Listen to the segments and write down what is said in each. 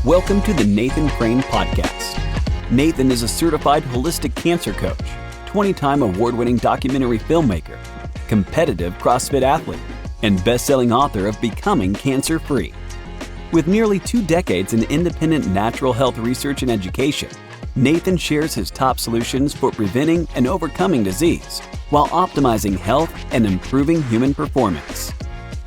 Welcome to the Nathan Crane Podcast. Nathan is a certified holistic cancer coach, 20-time award-winning documentary filmmaker, competitive CrossFit athlete, and best-selling author of Becoming Cancer-Free. With nearly 2 decades in independent natural health research and education, Nathan shares his top solutions for preventing and overcoming disease while optimizing health and improving human performance.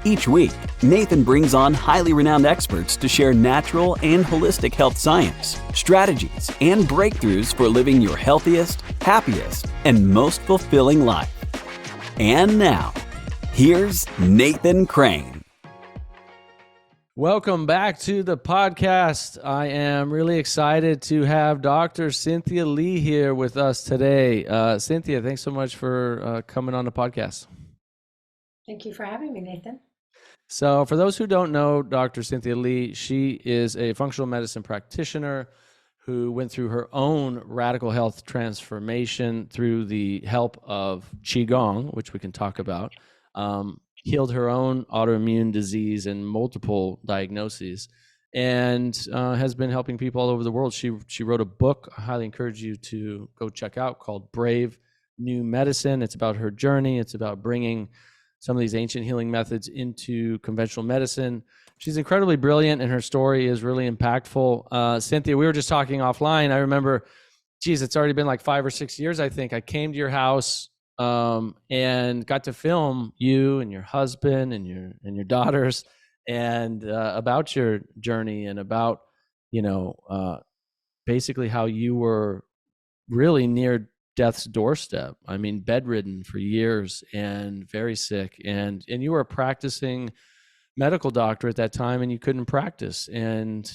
Each week, Nathan brings on highly renowned experts to share natural and holistic health science, strategies, and breakthroughs for living your healthiest, happiest, and most fulfilling life. And now, here's Nathan Crane. Welcome back to the podcast. I am really excited to have Dr. Cynthia Li here with us today. Cynthia, thanks so much for coming on the podcast. Thank you for having me, Nathan. So for those who don't know Dr. Cynthia Li, she is a functional medicine practitioner who went through her own radical health transformation through the help of Qigong, which we can talk about, healed her own autoimmune disease and multiple diagnoses, and has been helping people all over the world. She wrote a book I highly encourage you to go check out called Brave New Medicine. It's about her journey. It's about bringing some of these ancient healing methods into conventional medicine. She's incredibly brilliant, and her story is really impactful. Cynthia, we were just talking offline. I remember, geez, it's already been like 5 or 6 years, I think. I came to your house and got to film you and your husband and your daughters, and about your journey and about, basically how you were really near death's doorstep. I mean, bedridden for years and very sick, and you were a practicing medical doctor at that time, and you couldn't practice, and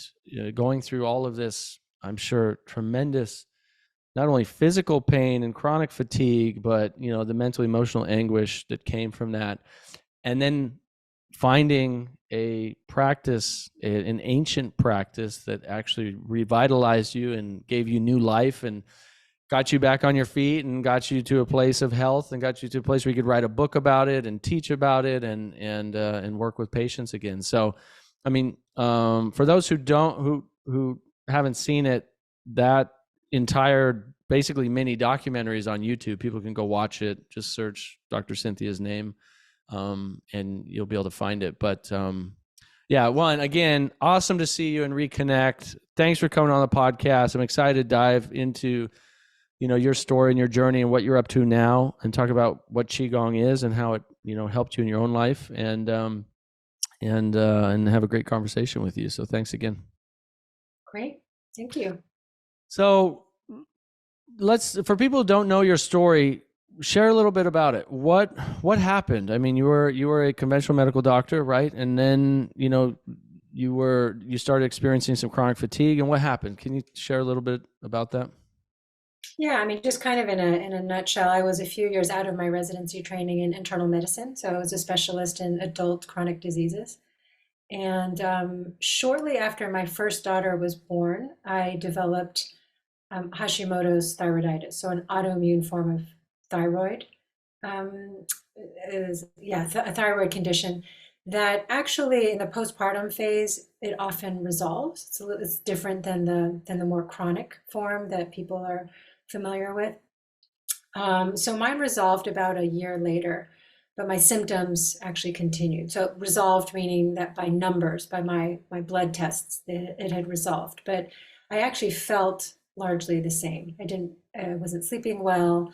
going through all of this, I'm sure, tremendous not only physical pain and chronic fatigue, but the mental emotional anguish that came from that, and then finding a practice, an ancient practice that actually revitalized you and gave you new life and got you back on your feet and got you to a place of health and got you to a place where you could write a book about it and teach about it and work with patients again. So, I mean, for those who haven't seen it, that entire basically mini documentaries on YouTube, people can go watch it. Just search Dr. Cynthia's name, and you'll be able to find it. But yeah, again, awesome to see you and reconnect. Thanks for coming on the podcast. I'm excited to dive into your story and your journey and what you're up to now, and talk about what Qigong is and how it, helped you in your own life, and have a great conversation with you. So thanks again. Great. Thank you. So for people who don't know your story, share a little bit about it. What happened? I mean, you were a conventional medical doctor, right? And then, you started experiencing some chronic fatigue, and what happened? Can you share a little bit about that? Yeah, I mean, just kind of in a nutshell, I was a few years out of my residency training in internal medicine. So I was a specialist in adult chronic diseases. And shortly after my first daughter was born, I developed Hashimoto's thyroiditis, so an autoimmune form of thyroid, a thyroid condition that actually in the postpartum phase, it often resolves. It's different than the more chronic form that people are familiar with. So mine resolved about a year later, but my symptoms actually continued. So resolved meaning that by numbers, by my blood tests, it had resolved. But I actually felt largely the same. I wasn't sleeping well.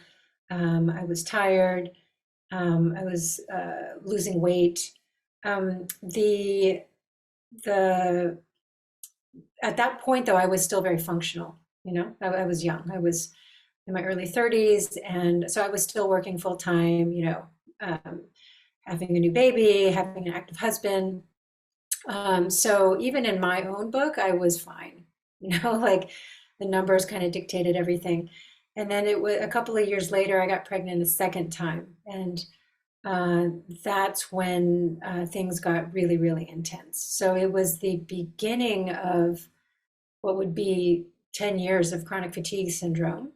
I was tired. I was losing weight. At that point, though, I was still very functional. I was young. I was in my early 30s, and so I was still working full time. Having a new baby, having an active husband. So even in my own book, I was fine. Like the numbers kind of dictated everything. And then it was a couple of years later, I got pregnant a second time, and that's when things got really, really intense. So it was the beginning of what would be 10 years of chronic fatigue syndrome,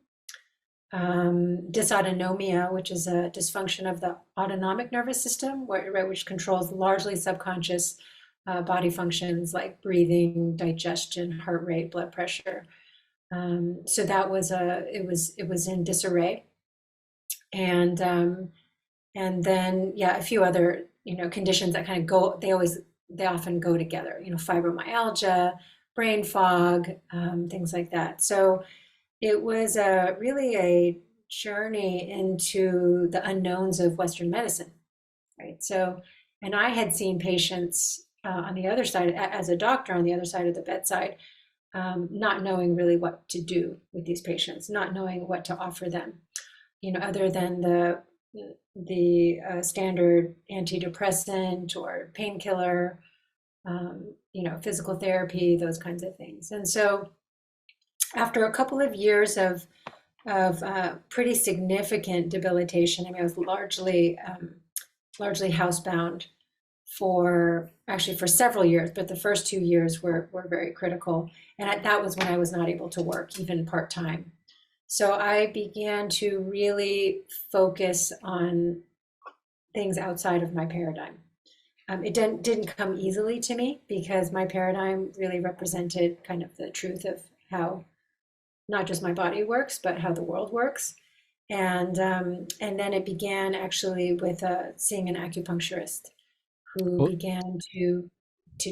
dysautonomia, which is a dysfunction of the autonomic nervous system, which controls largely subconscious body functions like breathing, digestion, heart rate, blood pressure. So that was it was in disarray, and then yeah, a few other conditions that kind of go. They often go together. Fibromyalgia, brain fog, things like that. So it was really a journey into the unknowns of Western medicine, right? So, and I had seen patients on the other side, as a doctor on the other side of the bedside, not knowing really what to do with these patients, not knowing what to offer them, other than the standard antidepressant or painkiller, physical therapy, those kinds of things. And so, after a couple of years of pretty significant debilitation, I mean, I was largely housebound for several years, but the first 2 years were very critical. And that was when I was not able to work, even part-time. So I began to really focus on things outside of my paradigm. It didn't come easily to me, because my paradigm really represented kind of the truth of how not just my body works, but how the world works. And then it began actually with seeing an acupuncturist who began to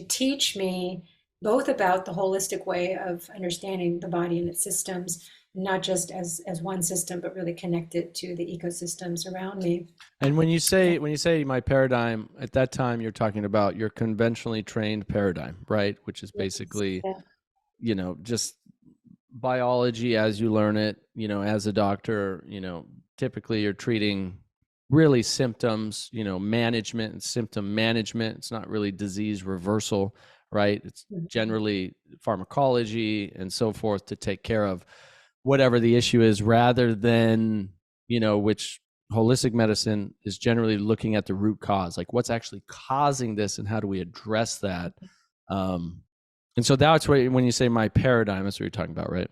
teach me both about the holistic way of understanding the body and its systems, not just as one system, but really connected to the ecosystems around me. And when you say my paradigm, at that time you're talking about your conventionally trained paradigm, right? Which is basically, just biology as you learn it, as a doctor, typically you're treating really symptoms, management and symptom management. It's not really disease reversal, right? It's generally pharmacology and so forth to take care of whatever the issue is, rather than, which holistic medicine is generally looking at the root cause, like what's actually causing this and how do we address that. And so that's when you say my paradigm, that's what you're talking about, right?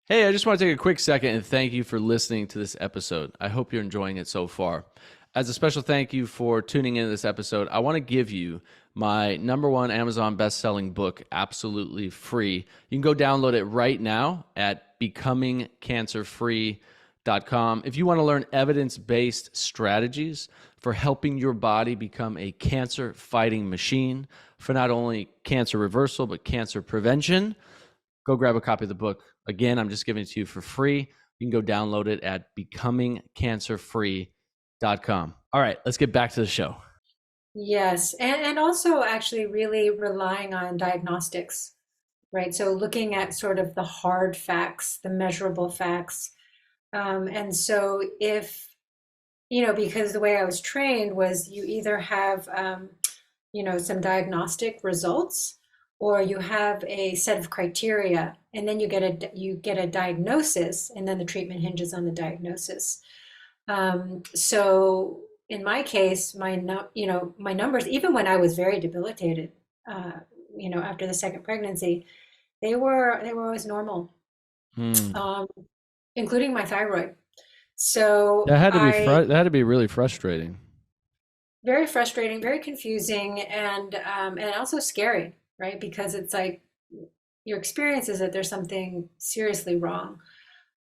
Hey, I just want to take a quick second and thank you for listening to this episode. I hope you're enjoying it so far. As a special thank you for tuning into this episode, I want to give you my #1 Amazon best-selling book absolutely free. You can go download it right now at becomingcancerfree.com. If you want to learn evidence-based strategies for helping your body become a cancer-fighting machine for not only cancer reversal, but cancer prevention, go grab a copy of the book. Again, I'm just giving it to you for free. You can go download it at becomingcancerfree.com. All right, let's get back to the show. Yes, and also actually really relying on diagnostics, right? So looking at sort of the hard facts, the measurable facts. And so if, because the way I was trained was you either have, some diagnostic results, or you have a set of criteria, and then you get a diagnosis, and then the treatment hinges on the diagnosis. So in my case, my numbers, even when I was very debilitated, after the second pregnancy, they were always normal, including my thyroid. So that had to be really frustrating. Very frustrating, very confusing, and also scary, right? Because it's like your experience is that there's something seriously wrong,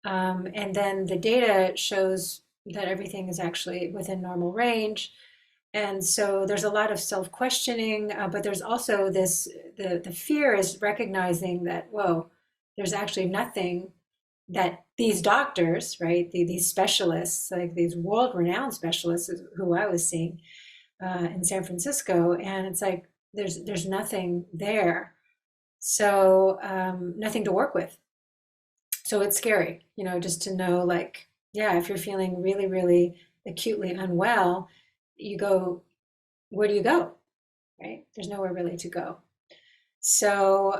and then the data shows that everything is actually within normal range. And so there's a lot of self-questioning, but there's also the fear is recognizing that, whoa, there's actually nothing that these doctors, right, these specialists, like these world-renowned specialists who I was seeing in San Francisco, and it's like there's nothing there, so nothing to work with. So it's scary, just to know, like, yeah, if you're feeling really, really acutely unwell, where do you go, right? There's nowhere really to go. So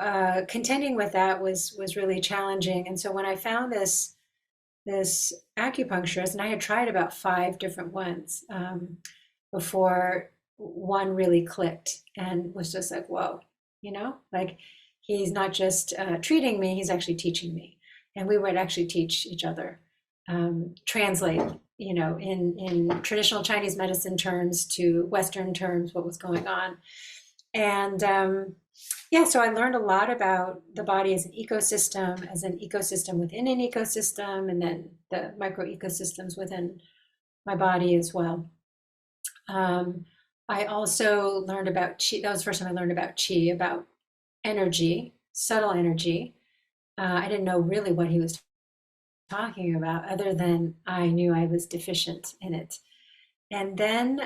contending with that was really challenging. And so when I found this acupuncturist, and I had tried about 5 different ones before one really clicked and was just like, whoa, like he's not just treating me, he's actually teaching me. And we would actually teach each other, translate, in traditional Chinese medicine terms to Western terms, what was going on. And yeah, so I learned a lot about the body as an ecosystem within an ecosystem, and then the micro ecosystems within my body as well. I also learned about chi. That was the first time I learned about chi, about energy, subtle energy. I didn't know really what he was talking about, other than I knew I was deficient in it. And then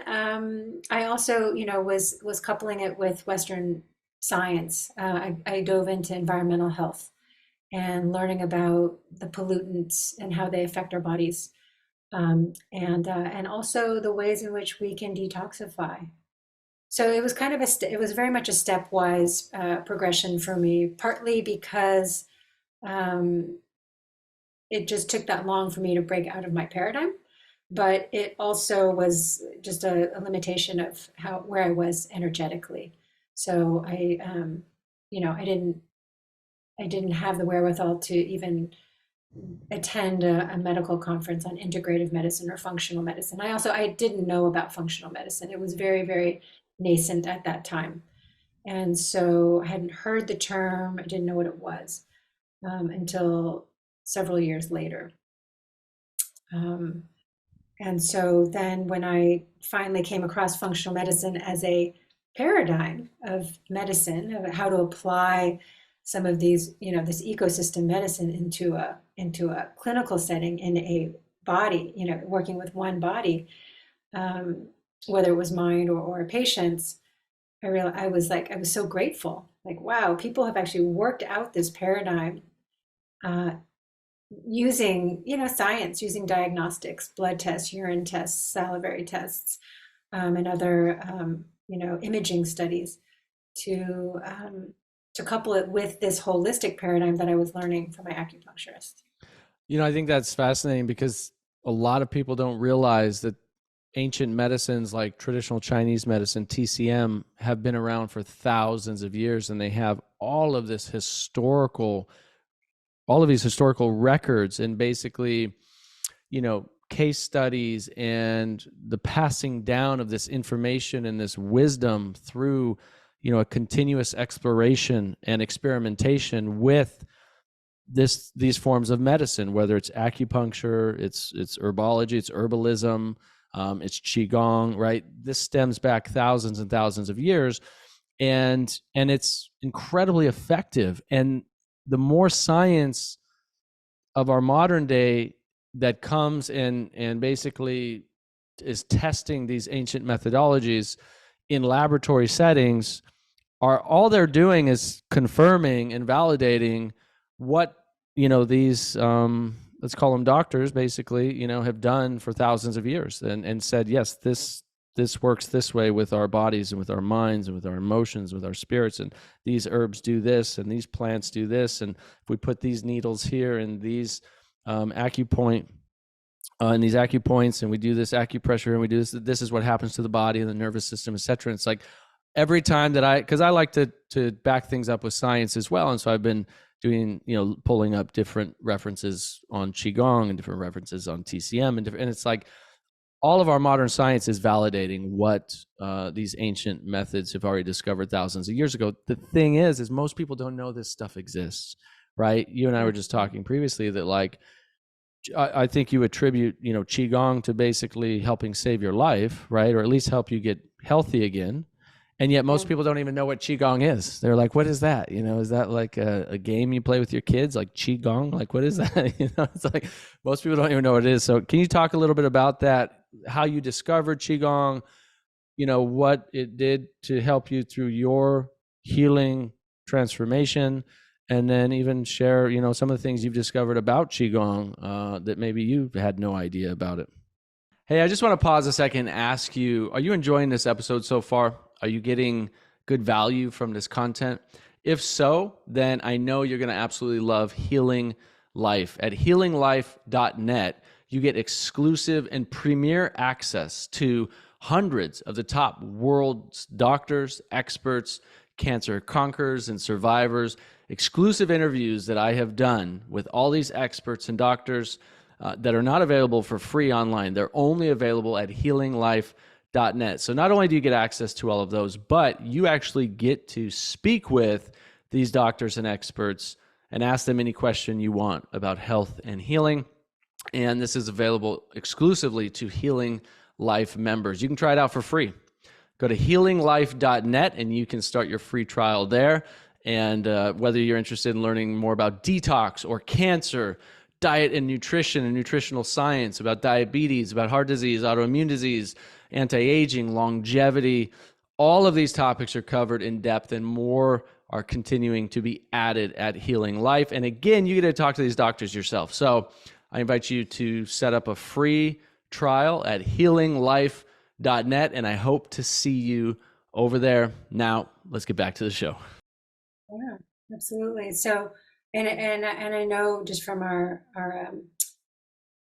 I also, was coupling it with Western science. I dove into environmental health and learning about the pollutants and how they affect our bodies, and also the ways in which we can detoxify. So it was kind of it was very much a stepwise progression for me, partly because um, it just took that long for me to break out of my paradigm, but it also was just a limitation of where I was energetically. So I didn't have the wherewithal to even attend a medical conference on integrative medicine or functional medicine. I didn't know about functional medicine. It was very, very nascent at that time. And so I hadn't heard the term, I didn't know what it was until several years later. Um, and so then when I finally came across functional medicine as a paradigm of medicine, of how to apply some of these, this ecosystem medicine into a clinical setting in a body, working with one body, whether it was mine or a patient's, I was so grateful. Like, wow, people have actually worked out this paradigm uh, using, science, using diagnostics, blood tests, urine tests, salivary tests, and other, imaging studies to couple it with this holistic paradigm that I was learning from my acupuncturist. I think that's fascinating because a lot of people don't realize that ancient medicines like traditional Chinese medicine, TCM, have been around for thousands of years, and they have all of these historical records and basically, case studies and the passing down of this information and this wisdom through, a continuous exploration and experimentation with these forms of medicine, whether it's acupuncture, it's herbology, it's herbalism, it's Qigong, right? This stems back thousands and thousands of years, and it's incredibly effective. And the more science of our modern day that comes in and basically is testing these ancient methodologies in laboratory settings, all they're doing is confirming and validating what these let's call them doctors basically have done for thousands of years, and said, yes, this works this way with our bodies and with our minds and with our emotions, with our spirits, and these herbs do this and these plants do this, and if we put these needles here and these acupoints and we do this acupressure and we do this is what happens to the body and the nervous system, etc. It's like every time that because I like to back things up with science as well, and so I've been doing, pulling up different references on Qigong and different references on TCM and it's like all of our modern science is validating what these ancient methods have already discovered thousands of years ago. The thing is most people don't know this stuff exists, right? You and I were just talking previously that like, I think you attribute, Qigong to basically helping save your life, right? Or at least help you get healthy again. And yet most people don't even know what Qigong is. They're like, what is that? Is that like a game you play with your kids? Like Qigong? Like, what is that? It's like most people don't even know what it is. So can you talk a little bit about that? How you discovered Qigong, what it did to help you through your healing transformation, and then even share, some of the things you've discovered about Qigong that maybe you had no idea about it. Hey, I just want to pause a second and ask you, are you enjoying this episode so far? Are you getting good value from this content? If so, then I know you're going to absolutely love Healing Life. At healinglife.net, you get exclusive and premier access to hundreds of the top world's doctors, experts, cancer conquerors, and survivors, exclusive interviews that I have done with all these experts and doctors that are not available for free online. They're only available at healinglife.net. healinglife.net. So not only do you get access to all of those, but you actually get to speak with these doctors and experts and ask them any question you want about health and healing. And this is available exclusively to Healing Life members. You can try it out for free. Go to healinglife.net and you can start your free trial there. And whether you're interested in learning more about detox or cancer, diet and nutrition and nutritional science, about diabetes, about heart disease, autoimmune disease, anti-aging, longevity, all of these topics are covered in depth, and more are continuing to be added at Healing Life. And again, you get to talk to these doctors yourself. So I invite you to set up a free trial at healinglife.net, and I hope to see you over there. Now, let's get back to the show. Yeah, absolutely. So, and I know just from our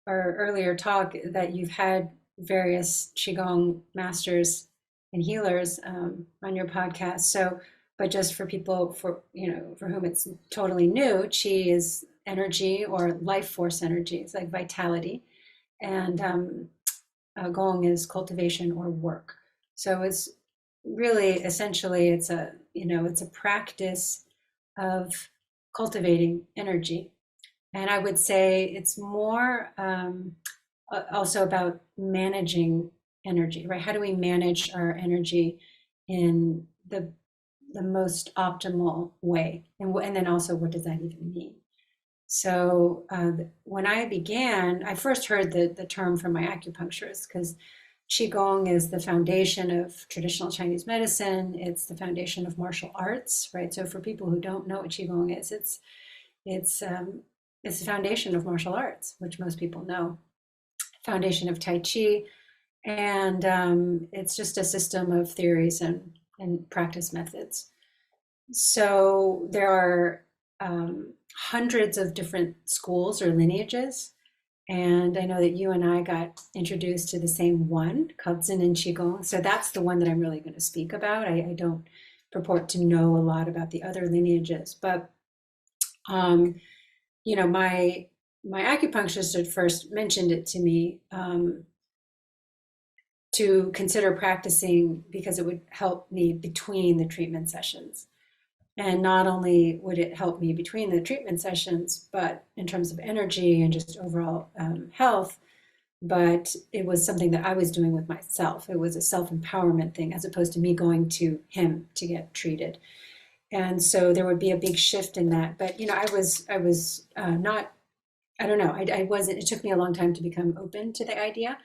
earlier talk that you've had various Qigong masters and healers on your podcast. So, but just for people for whom it's totally new, Qi is energy or life force energy. It's like vitality, and Gong is cultivation or work. So it's really essentially it's a practice of cultivating energy, and I would say it's more also about managing energy, right? How do we manage our energy in the most optimal way, and then also what does that even mean? So when I began, I first heard the term from my acupuncturist, because Qigong is the foundation of traditional Chinese medicine. It's the foundation of martial arts, right? So for people who don't know what Qigong is, it's the foundation of martial arts, which most people know. Foundation of Tai Chi, and it's just a system of theories and practice methods. So there are hundreds of different schools or lineages. And I know that you and I got introduced to the same one, called Zen and Qigong. So that's the one that I'm really going to speak about. I don't purport to know a lot about the other lineages, but my acupuncturist at first mentioned it to me to consider practicing, because it would help me between the treatment sessions. And not only would it help me between the treatment sessions, but in terms of energy and just overall health, but it was something that I was doing with myself. It was a self-empowerment thing, as opposed to me going to him to get treated. And so there would be a big shift in that. But, I was not, I don't know, I wasn't, it took me a long time to become open to the idea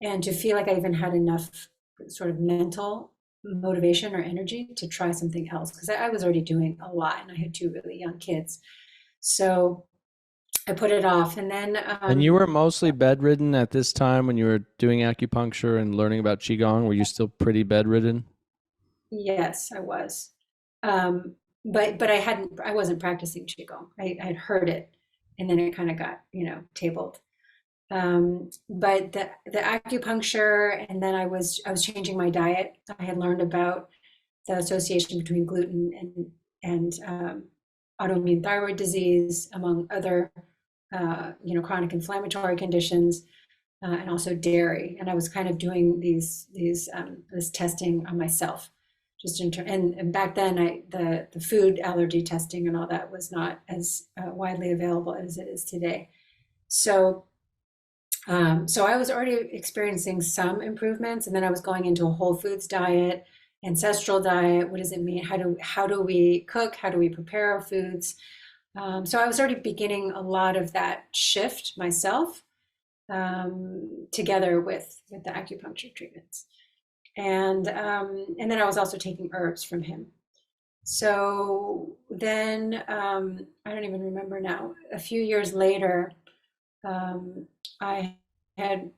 and to feel like I even had enough sort of mental motivation or energy to try something else, because I was already doing a lot and I had two really young kids. So I put it off. And then and you were mostly bedridden at this time when you were doing acupuncture and learning about Qigong. Were you still pretty bedridden? Yes, I was. But I wasn't practicing Qigong. I had heard it, and then it kind of got tabled. But the acupuncture, and then I was changing my diet. I had learned about the association between gluten and autoimmune thyroid disease, among other chronic inflammatory conditions, and also dairy. And I was kind of doing this testing on myself, just and back then the food allergy testing and all that was not as widely available as it is today. So I was already experiencing some improvements, and then I was going into a whole foods diet, ancestral diet. What does it mean? How do we cook? How do we prepare our foods? So I was already beginning a lot of that shift myself, together with the acupuncture treatments, and then I was also taking herbs from him. So then I don't even remember now. A few years later, I had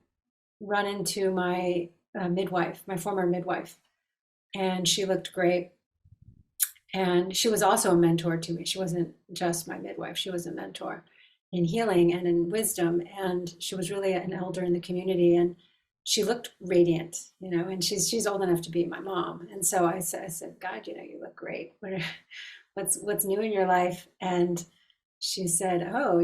run into my midwife, my former midwife, and she looked great. And she was also a mentor to me. She wasn't just my midwife, she was a mentor in healing and in wisdom. And she was really an elder in the community. And she looked radiant, and she's old enough to be my mom. And so I said, God, you look great. What's new in your life? And she said, oh,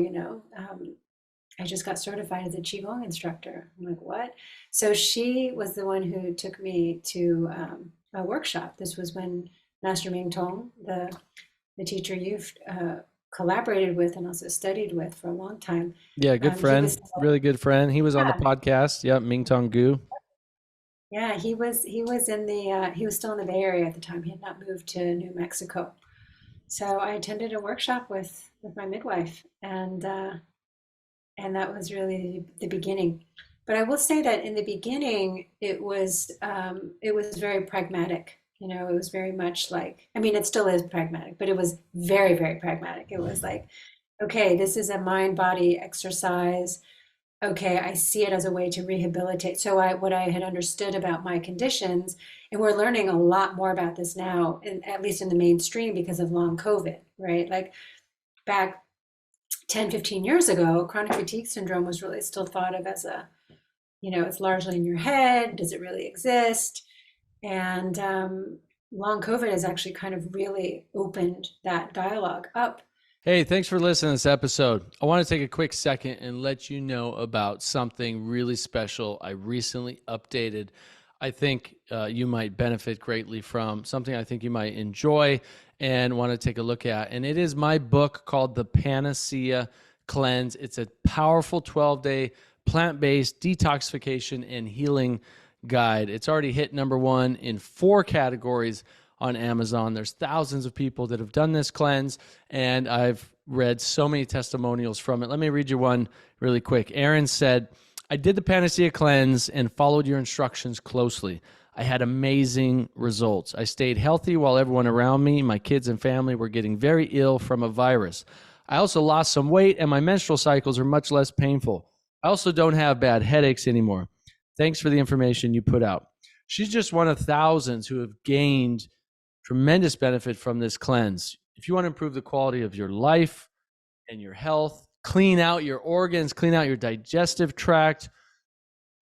I just got certified as a Qigong instructor. I'm like, what? So she was the one who took me to a workshop. This was when Master Ming Tong, the teacher you've collaborated with and also studied with for a long time. Yeah, good He friend, was, really good friend. He was on the yeah, podcast. Yep, Ming Tong Gu. yeah, he was in the he was still in the Bay Area at the time. He had not moved to New Mexico. So I attended a workshop with my midwife, and that was really the beginning. But I will say that in the beginning, it was very pragmatic. You know, it was very much like, I mean, it still is pragmatic, but it was very, very pragmatic. It was like, okay, this is a mind body exercise. Okay, I see it as a way to rehabilitate. So what I had understood about my conditions, and we're learning a lot more about this now, at least in the mainstream because of long COVID, right? Like back 10, 15 years ago, chronic fatigue syndrome was really still thought of as a, you know, it's largely in your head. Does it really exist? And long COVID has actually kind of really opened that dialogue up. Hey, thanks for listening to this episode. I want to take a quick second and let you know about something really special I recently updated. I think you might benefit greatly from, something I think you might enjoy and want to take a look at. And it is my book called The Panacea Cleanse. It's a powerful 12-day plant-based detoxification and healing guide. It's already hit #1 in 4 categories on Amazon. There's thousands of people that have done this cleanse, and I've read so many testimonials from it. Let me read you one really quick. Aaron said, I did the Panacea cleanse and followed your instructions closely. I had amazing results. I stayed healthy while everyone around me, my kids and family, were getting very ill from a virus. I also lost some weight, and my menstrual cycles are much less painful. I also don't have bad headaches anymore. Thanks for the information you put out. She's just one of thousands who have gained tremendous benefit from this cleanse. If you want to improve the quality of your life and your health, clean out your organs, clean out your digestive tract,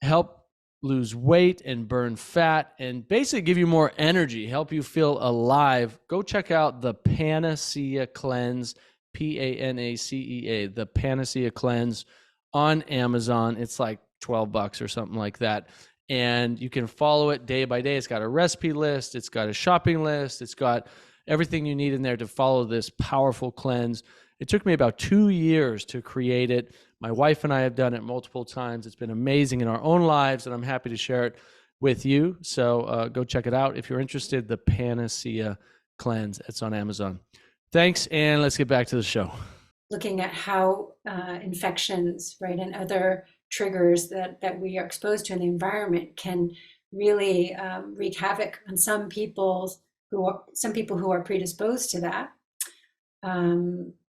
help lose weight and burn fat, and basically give you more energy, help you feel alive, go check out the Panacea Cleanse, Panacea, the Panacea Cleanse on Amazon. It's like $12 or something like that. And you can follow it day by day. It's got a recipe list. It's got a shopping list. It's got everything you need in there to follow this powerful cleanse. It took me about 2 years to create it. My wife and I have done it multiple times. It's been amazing in our own lives, and I'm happy to share it with you. So go check it out if you're interested. The Panacea Cleanse. It's on Amazon. Thanks, and let's get back to the show. Looking at how infections, right, and other triggers that we are exposed to in the environment can really wreak havoc on some people who are predisposed to that.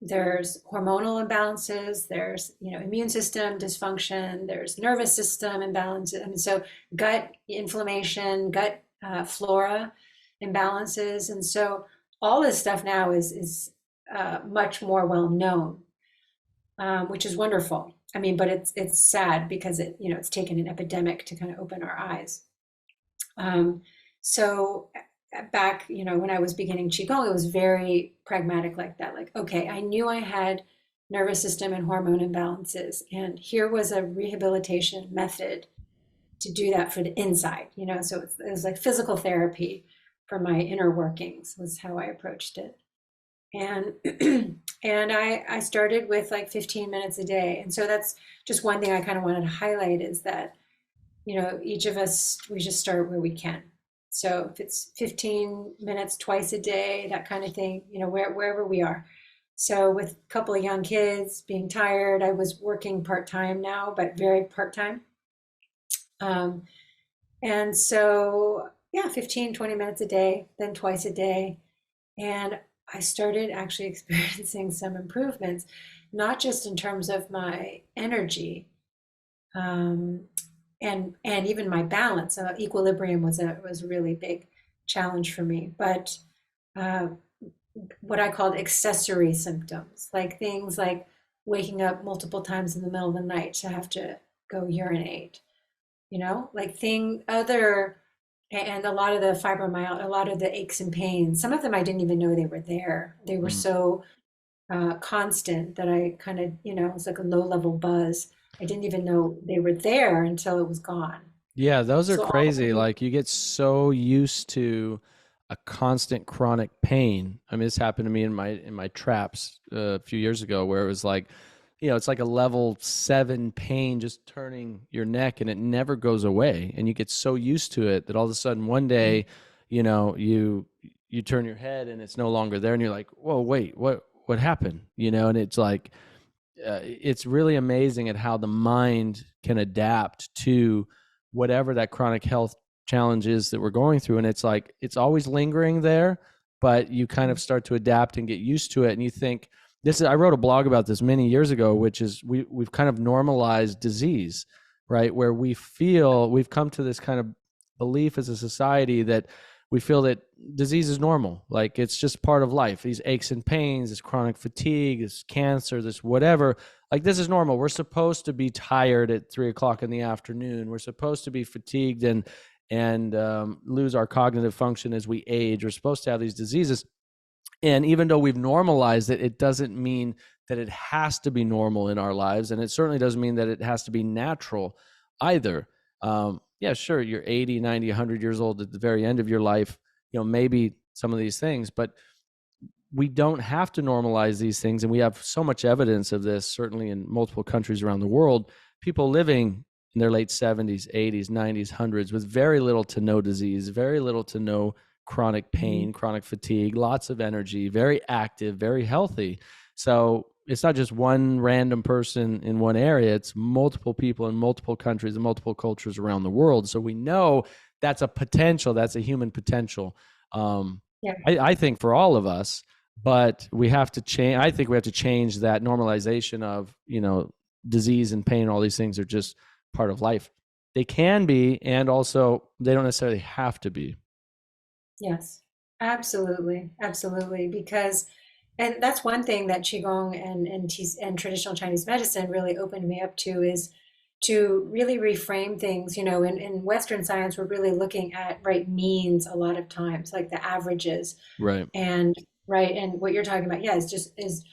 There's hormonal imbalances, there's, you know, immune system dysfunction, there's nervous system imbalances, and so gut inflammation, gut flora imbalances, and so all this stuff now is much more well known, which is wonderful. I mean, but it's sad because it's taken an epidemic to kind of open our eyes. So back, when I was beginning Qigong, it was very pragmatic like that. Like, okay, I knew I had nervous system and hormone imbalances, and here was a rehabilitation method to do that for the inside, so it was like physical therapy for my inner workings was how I approached it. And and I started with like 15 minutes a day. And so that's just one thing I kind of wanted to highlight is that, each of us, we just start where we can. So if it's 15 minutes twice a day, that kind of thing, wherever we are. So with a couple of young kids, being tired, I was working part-time now, but very part-time. And so, yeah, 15, 20 minutes a day, then twice a day. And I started actually experiencing some improvements, not just in terms of my energy, and even my balance. Equilibrium was a really big challenge for me, but what I called accessory symptoms, like things like waking up multiple times in the middle of the night to have to go urinate, like and a lot of the fibromyalgia, a lot of the aches and pains, some of them I didn't even know they were there. They were so constant that I kind of, it was like a low level buzz. I didn't even know they were there until it was gone. Yeah, those are So all crazy. Like you get so used to a constant chronic pain. I mean, this happened to me in my traps a few years ago, where it was like, it's like a level 7 pain just turning your neck, and it never goes away. And you get so used to it that all of a sudden one day, you turn your head and it's no longer there, and you're like, whoa, wait, what happened? And it's like, it's really amazing at how the mind can adapt to whatever that chronic health challenge is that we're going through. And it's like, it's always lingering there, but you kind of start to adapt and get used to it. And you think, I wrote a blog about this many years ago, which is we've kind of normalized disease, right? Where we've come to this kind of belief as a society that we feel that disease is normal. Like it's just part of life. These aches and pains, this chronic fatigue, this cancer, this whatever, like this is normal. We're supposed to be tired at 3:00 in the afternoon. We're supposed to be fatigued and lose our cognitive function as we age. We're supposed to have these diseases. And even though we've normalized it, it doesn't mean that it has to be normal in our lives. And it certainly doesn't mean that it has to be natural either. Yeah, sure, you're 80, 90, 100 years old at the very end of your life, maybe some of these things, but we don't have to normalize these things. And we have so much evidence of this, certainly in multiple countries around the world, people living in their late 70s, 80s, 90s, 100s with very little to no disease, very little to no chronic pain, chronic fatigue, lots of energy, very active, very healthy. So it's not just one random person in one area, it's multiple people in multiple countries and multiple cultures around the world. So we know that's a potential, that's a human potential. Yeah. I think for all of us, but we have to change. I think we have to change that normalization of, disease and pain. All these things are just part of life. They can be, and also they don't necessarily have to be. Yes, absolutely, absolutely. Because, and that's one thing that Qigong and traditional Chinese medicine really opened me up to, is to really reframe things. In Western science, we're really looking at right means a lot of times, like the averages, Right. and right, and what you're talking about, yeah, is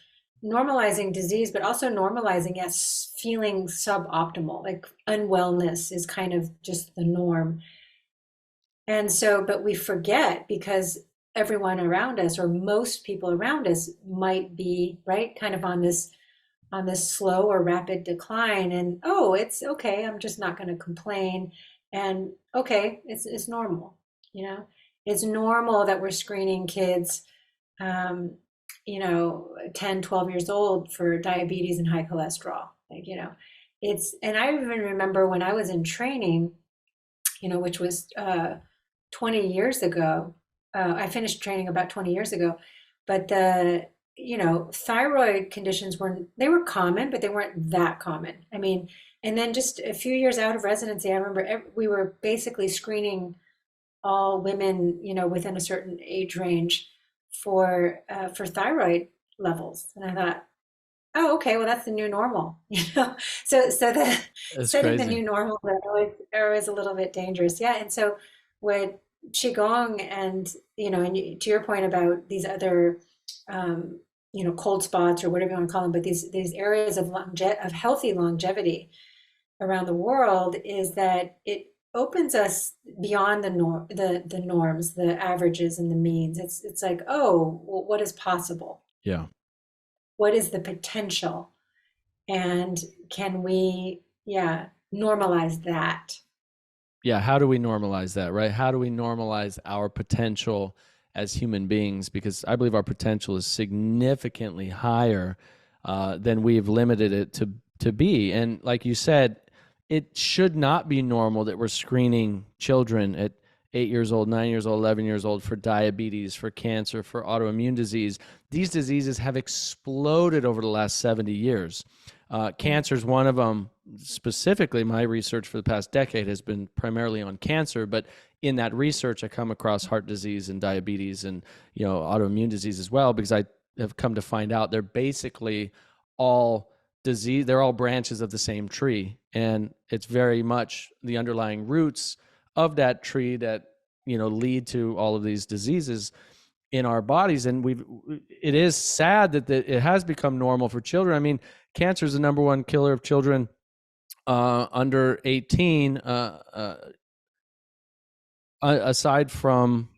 normalizing disease, but also normalizing, yes, feeling suboptimal, like unwellness is kind of just the norm. And so, but we forget, because everyone around us, or most people around us, might be right kind of on this slow or rapid decline. And oh, it's okay, I'm just not going to complain. And okay, it's normal, it's normal that we're screening kids, um, 10, 12 years old for diabetes and high cholesterol. Like, and I even remember when I was in training, which was 20 years ago. I finished training about 20 years ago, but thyroid conditions they were common, but they weren't that common. I mean, and then just a few years out of residency, I remember we were basically screening all women, within a certain age range for thyroid levels. And I thought, oh, okay, well, that's the new normal, So the That's setting the crazy. new normal are always a little bit dangerous, yeah. And so what qigong and to your point about these other cold spots, or whatever you want to call them, but these areas of of healthy longevity around the world, is that it opens us beyond the norms, the averages and the means. It's like, oh, well, what is possible? Yeah. What is the potential? And can we, yeah, normalize that? Yeah. How do we normalize that, right? How do we normalize our potential as human beings? Because I believe our potential is significantly higher than we've limited it to be. And like you said, it should not be normal that we're screening children at 8 years old, 9 years old, 11 years old for diabetes, for cancer, for autoimmune disease. These diseases have exploded over the last 70 years. Cancer is one of them. Specifically, my research for the past decade has been primarily on cancer, but in that research, I come across heart disease and diabetes and autoimmune disease as well, because I have come to find out they're basically all disease. They're all branches of the same tree, and it's very much the underlying roots of that tree that lead to all of these diseases. in our bodies. And it is sad that it has become normal for children. I mean, cancer is the number one killer of children under 18, aside from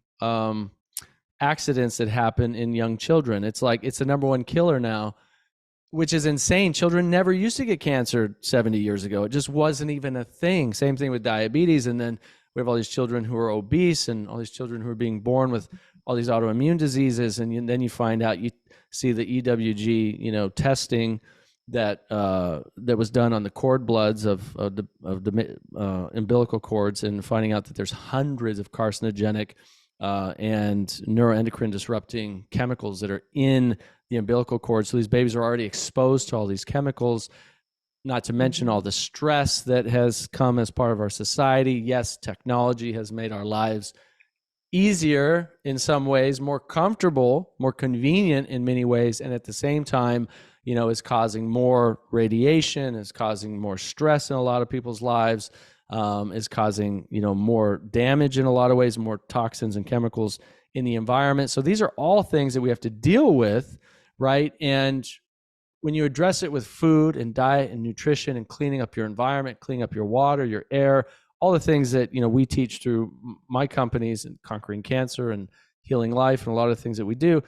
accidents that happen in young children. It's like it's the number one killer now, which is insane. Children never used to get cancer 70 years ago. It just wasn't even a thing. Same thing with diabetes. And then we have all these children who are obese and all these children who are being born with all these autoimmune diseases. And then you find out, you see the EWG, testing that was done on the cord bloods of the umbilical cords, and finding out that there's hundreds of carcinogenic and neuroendocrine disrupting chemicals that are in the umbilical cord. So these babies are already exposed to all these chemicals, not to mention all the stress that has come as part of our society. Yes, technology has made our lives easier in some ways, more comfortable, more convenient in many ways, and at the same time, is causing more radiation, is causing more stress in a lot of people's lives, is causing, more damage in a lot of ways, more toxins and chemicals in the environment. So these are all things that we have to deal with, right? And when you address it with food and diet and nutrition and cleaning up your environment, cleaning up your water, your air, all the things that, we teach through my companies and Conquering Cancer and Healing Life and a lot of things that we do,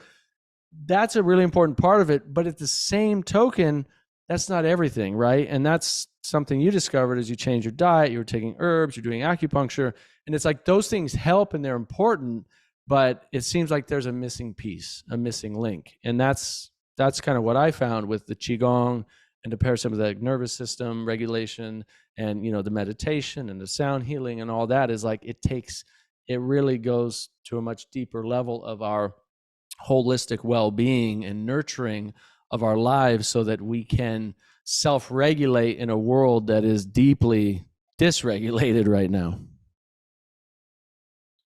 that's a really important part of it. But at the same token, that's not everything, right? And that's something you discovered as you changed your diet. You were taking herbs, you're doing acupuncture, and it's like those things help and they're important, but it seems like there's a missing piece, a missing link. And that's kind of what I found with the Qigong and the parasympathetic nervous system regulation and, the meditation and the sound healing and all that, is like it really goes to a much deeper level of our holistic well-being and nurturing of our lives, so that we can self-regulate in a world that is deeply dysregulated right now.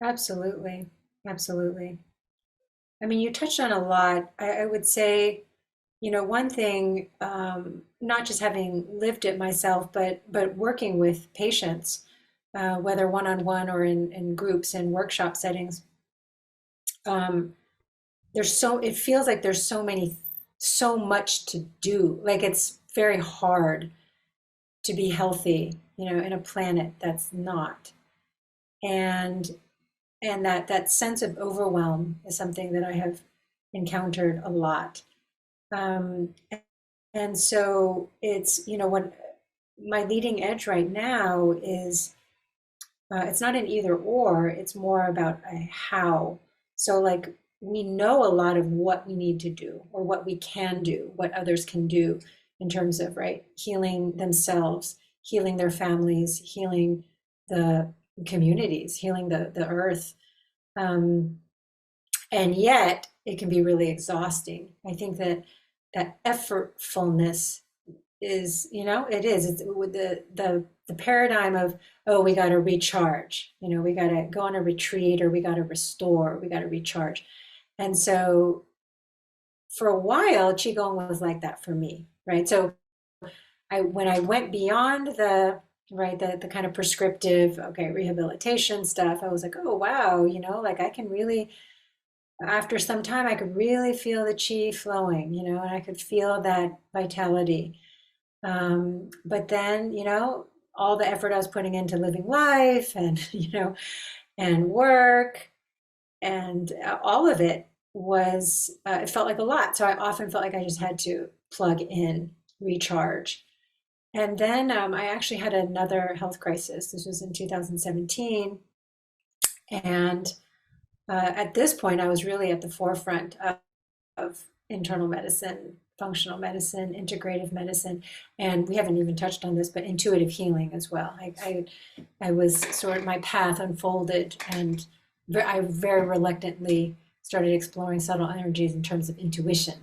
Absolutely. Absolutely. I mean, you touched on a lot. I would say, one thing, not just having lived it myself, but working with patients, whether one-on-one or in groups and workshop settings, it feels like there's so much to do. Like it's very hard to be healthy, in a planet that's not. And that sense of overwhelm is something that I have encountered a lot. And so it's, what my leading edge right now is, it's not an either or, it's more about a how. So like, we know a lot of what we need to do or what we can do, what others can do in terms of, right, healing themselves, healing their families, healing the communities, healing the earth. And yet it can be really exhausting. I think that effortfulness is, it's with the paradigm of, oh, we got to recharge, we got to go on a retreat, or we got to restore, we got to recharge. And so for a while, Qigong was like that for me, right? So when I went beyond the kind of prescriptive, rehabilitation stuff, I was like, oh, wow, like I can really, after some time, I could really feel the qi flowing, and I could feel that vitality. But then, all the effort I was putting into living life and, and work, and all of it was, it felt like a lot. So I often felt like I just had to plug in, recharge. And then I actually had another health crisis. This was in 2017. And at this point, I was really at the forefront of internal medicine, functional medicine, integrative medicine, and we haven't even touched on this, but intuitive healing as well. I was sort of, my path unfolded, and I very reluctantly started exploring subtle energies in terms of intuition.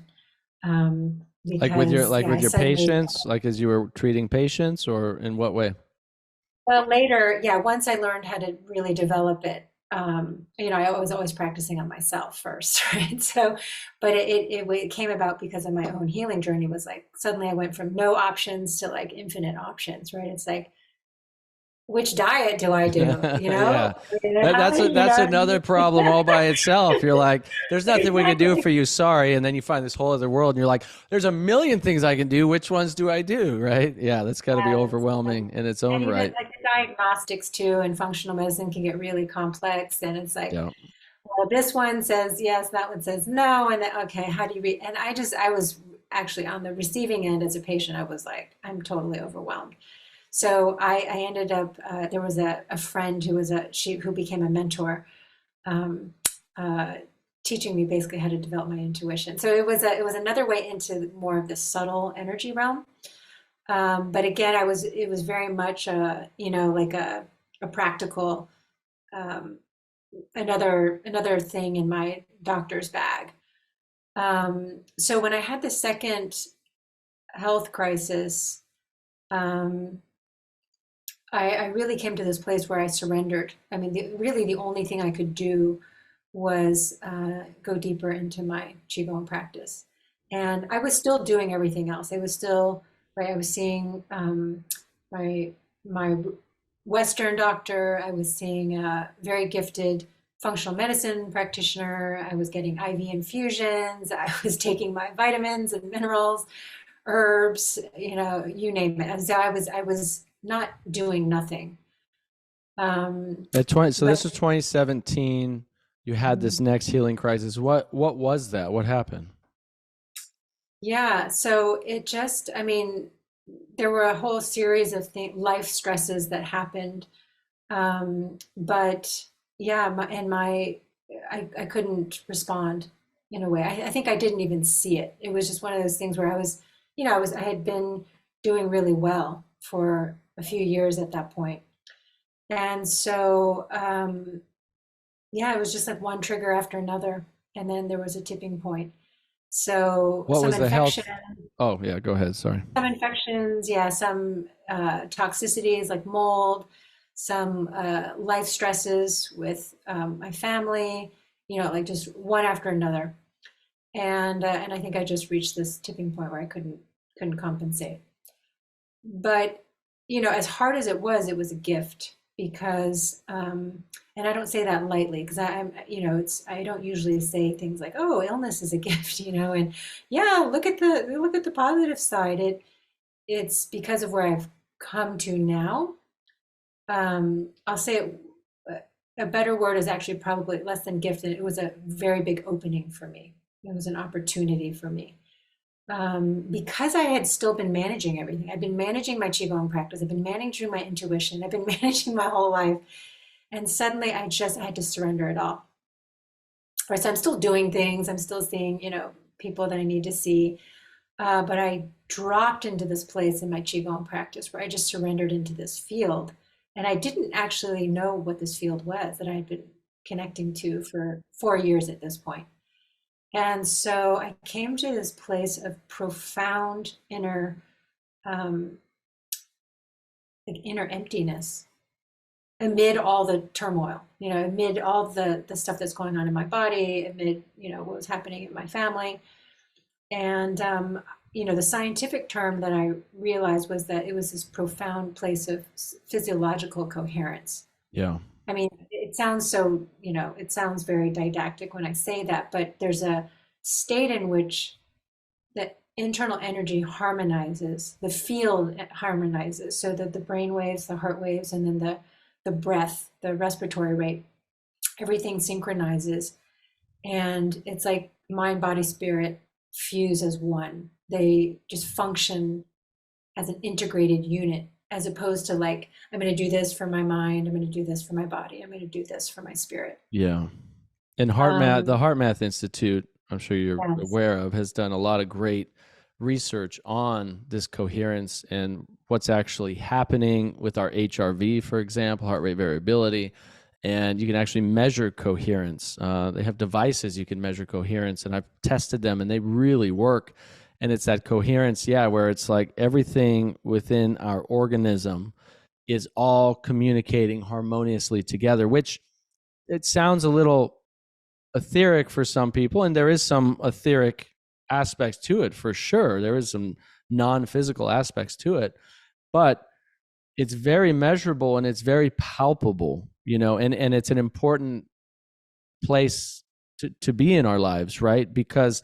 Like with your patients, like as you were treating patients, or in what way? Well, later, once I learned how to really develop it, I was always practicing on myself first, right? So, but it came about because of my own healing journey. Was like, suddenly I went from no options to like infinite options, right? It's like, which diet do I do? You know, Yeah. That's another problem all by itself. You're like, there's nothing we can do for you. Sorry. And then you find this whole other world and you're like, there's a million things I can do. Which ones do I do? Right. Yeah. That's got to be overwhelming in its own and even right. like the diagnostics too, and functional medicine can get really complex. And it's like, Yeah. well, this one says yes, that one says no. And then, okay, how do you read? And I was actually on the receiving end as a patient. I was like, I'm totally overwhelmed. So I ended up, there was a friend who became a mentor, um, uh, teaching me basically how to develop my intuition. So it was another way into more of the subtle energy realm. But again, it was very much like a practical, um, another thing in my doctor's bag. So when I had the second health crisis, um, I really came to this place where I surrendered. I mean, really the only thing I could do was go deeper into my Qigong practice. And I was still doing everything else. I was still, right, I was seeing my, my Western doctor. I was seeing a very gifted functional medicine practitioner. I was getting IV infusions. I was taking my vitamins and minerals, herbs, you name it. And so I was not doing nothing. So this But was 2017. You had this next healing crisis. What was that? What happened? yeah, so it just, I mean, there were a whole series of life stresses that happened. But yeah, I couldn't respond in a way. I think I didn't even see it. It was just one of those things where I had been doing really well for a few years at that point. And so, yeah, it was just like one trigger after another. And then there was a tipping point. So What was the health? Oh, yeah, go ahead. Sorry. some infections, yeah, some toxicities like mold, some life stresses with my family, like just one after another. And I think I just reached this tipping point where I couldn't compensate. But as hard as it was a gift because and I don't say that lightly because I'm it's I don't usually say things like, oh, illness is a gift, and yeah, look at the positive side. It's because of where I've come to now. I'll say a better word is actually probably less than gift, and it was a very big opening for me. It was an opportunity for me because I had still been managing everything. I've been managing my qigong practice. I've been managing my intuition. I've been managing my whole life, and suddenly I had to surrender it all. Of course, I'm still doing things. I'm still seeing people that I need to see, but I dropped into this place in my qigong practice where I just surrendered into this field, and I didn't actually know what this field was that I had been connecting to for 4 years at this point. And so I came to this place of profound um, inner emptiness amid all the turmoil, amid all the stuff that's going on in my body, amid, what was happening in my family. And, the scientific term that I realized was that it was this profound place of physiological coherence. Yeah. I mean, it sounds so, it sounds very didactic when I say that, but there's a state in which the internal energy harmonizes, the field harmonizes, so that the brain waves, the heart waves, and then the breath, the respiratory rate, everything synchronizes. And it's like mind, body, spirit fuse as one. They just function as an integrated unit, as opposed to like, I'm going to do this for my mind, I'm going to do this for my body, I'm going to do this for my spirit. Yeah. And the HeartMath Institute, I'm sure you're aware of, has done a lot of great research on this coherence and what's actually happening with our HRV, for example, heart rate variability. And you can actually measure coherence. They have devices you can measure coherence, and I've tested them, and they really work. And it's that coherence, where it's like everything within our organism is all communicating harmoniously together, which it sounds a little etheric for some people, and there is some etheric aspects to it for sure. There is some non-physical aspects to it, but it's very measurable and it's very palpable, and it's an important place to be in our lives, right? Because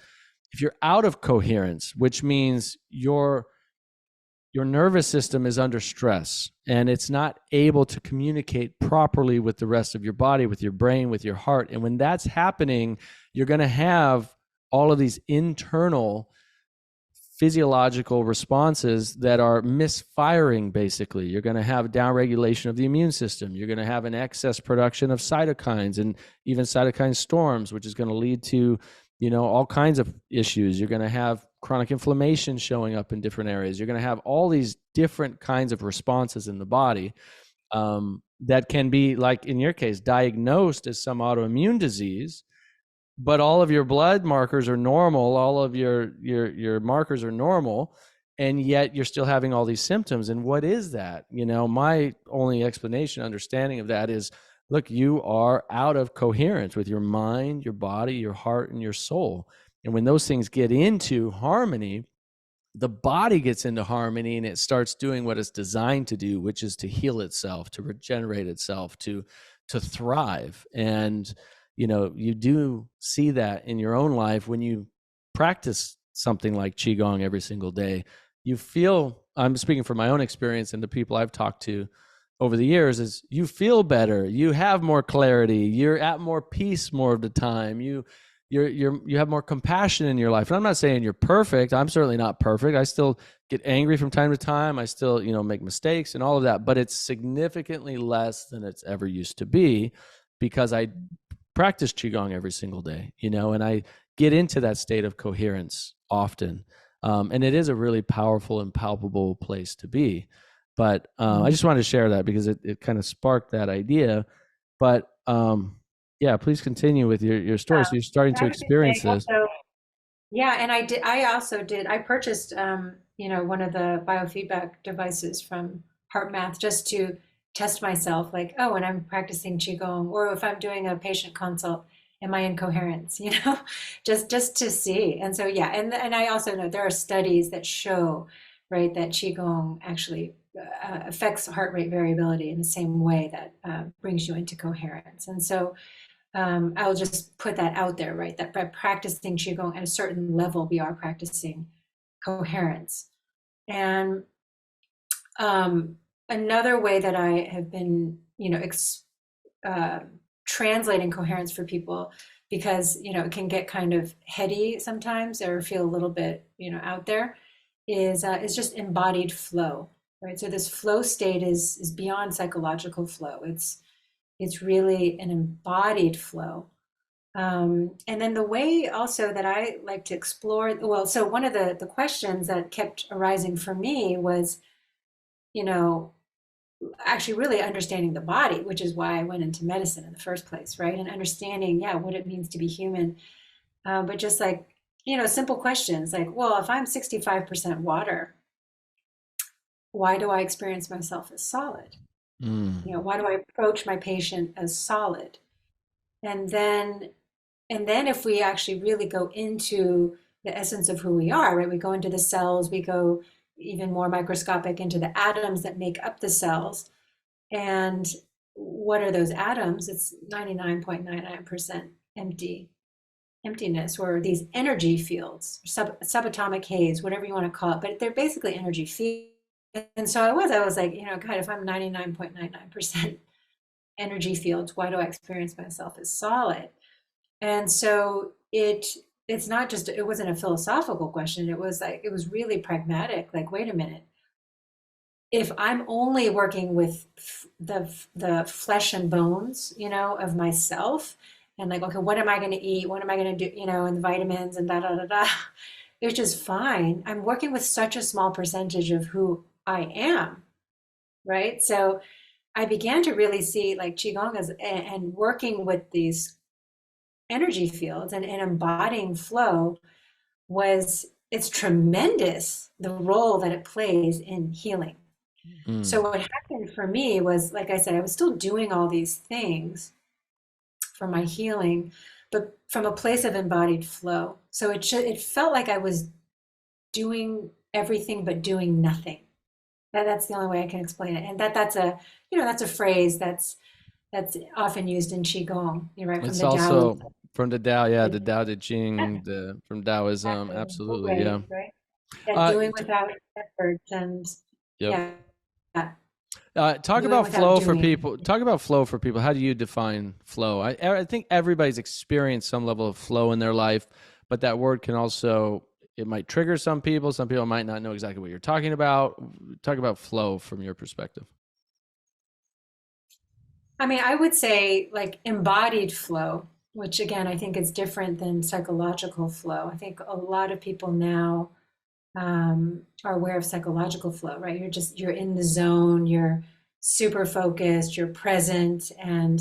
if you're out of coherence, which means your nervous system is under stress and it's not able to communicate properly with the rest of your body, with your brain, with your heart. And when that's happening, you're going to have all of these internal physiological responses that are misfiring, basically. You're going to have downregulation of the immune system. You're going to have an excess production of cytokines and even cytokine storms, which is going to lead to, all kinds of issues. You're going to have chronic inflammation showing up in different areas. You're going to have all these different kinds of responses in the body that can be, like in your case, diagnosed as some autoimmune disease, but all of your blood markers are normal, all of your markers are normal, and yet you're still having all these symptoms. And what is that? My only explanation, understanding of that is, look, you are out of coherence with your mind, your body, your heart, and your soul. And when those things get into harmony, the body gets into harmony and it starts doing what it's designed to do, which is to heal itself, to regenerate itself, to thrive. And you do see that in your own life when you practice something like Qigong every single day. You feel, I'm speaking from my own experience and the people I've talked to over the years, is you feel better, you have more clarity, you're at more peace more of the time, you have more compassion in your life. And I'm not saying you're perfect. I'm certainly not perfect. I still get angry from time to time. I still, make mistakes and all of that, but it's significantly less than it's ever used to be because I practice Qigong every single day, and I get into that state of coherence often. And it is a really powerful and palpable place to be. But I just wanted to share that because it kind of sparked that idea. But yeah, please continue with your story. So you're starting to experience this. Also, yeah, and I purchased, one of the biofeedback devices from HeartMath just to test myself, like, oh, when I'm practicing Qigong, or if I'm doing a patient consult, am I in coherence, just to see. And so, yeah, and I also know there are studies that show, right, that Qigong actually affects heart rate variability in the same way that brings you into coherence. And so I'll just put that out there, right, that by practicing Qigong at a certain level, we are practicing coherence. And another way that I have been, translating coherence for people, because, it can get kind of heady sometimes or feel a little bit, out there, is just embodied flow, right? So this flow state is beyond psychological flow. It's really an embodied flow. And then the way also that I like to explore, well, so one of the questions that kept arising for me was, actually really understanding the body, which is why I went into medicine in the first place, right? And understanding, what it means to be human. But just like, simple questions like, well, if I'm 65% water, why do I experience myself as solid? Why do I approach my patient as solid? And then if we actually really go into the essence of who we are, right? We go into the cells, we go even more microscopic into the atoms that make up the cells. And what are those atoms? It's 99.99% emptiness, or these energy fields, subatomic haze, whatever you want to call it, but they're basically energy fields. And so I was like, God, if I'm 99.99% energy fields, why do I experience myself as solid? And so it's not just, it wasn't a philosophical question. It was really pragmatic. Like, wait a minute. If I'm only working with the flesh and bones, of myself, and like, okay, what am I going to eat? What am I going to do? And the vitamins and which is fine. I'm working with such a small percentage of who I am, right? So I began to really see like Qigong and working with these energy fields and embodying flow it's tremendous, the role that it plays in healing. So what happened for me was, like I said, I was still doing all these things for my healing, but from a place of embodied flow. So it felt like I was doing everything but doing nothing. That's the only way I can explain it. And that's a, that's a phrase that's often used in Qigong, right, from It's the Taoism. also from the Tao, yeah, the Yeah, Tao Te Ching, from Taoism, exactly. What absolutely, yeah. way, right? That Uh, doing t- without effort and yep. yeah, Talk doing about without flow for doing. people. Talk about flow for people. How do you define flow? I think everybody's experienced some level of flow in their life, but that word can also, it might trigger some people. Some people might not know exactly what you're talking about. Talk about flow from your perspective. I mean, I would say like embodied flow, which again, I think is different than psychological flow. I think a lot of people now are aware of psychological flow, right? You're in the zone, you're super focused, you're present, and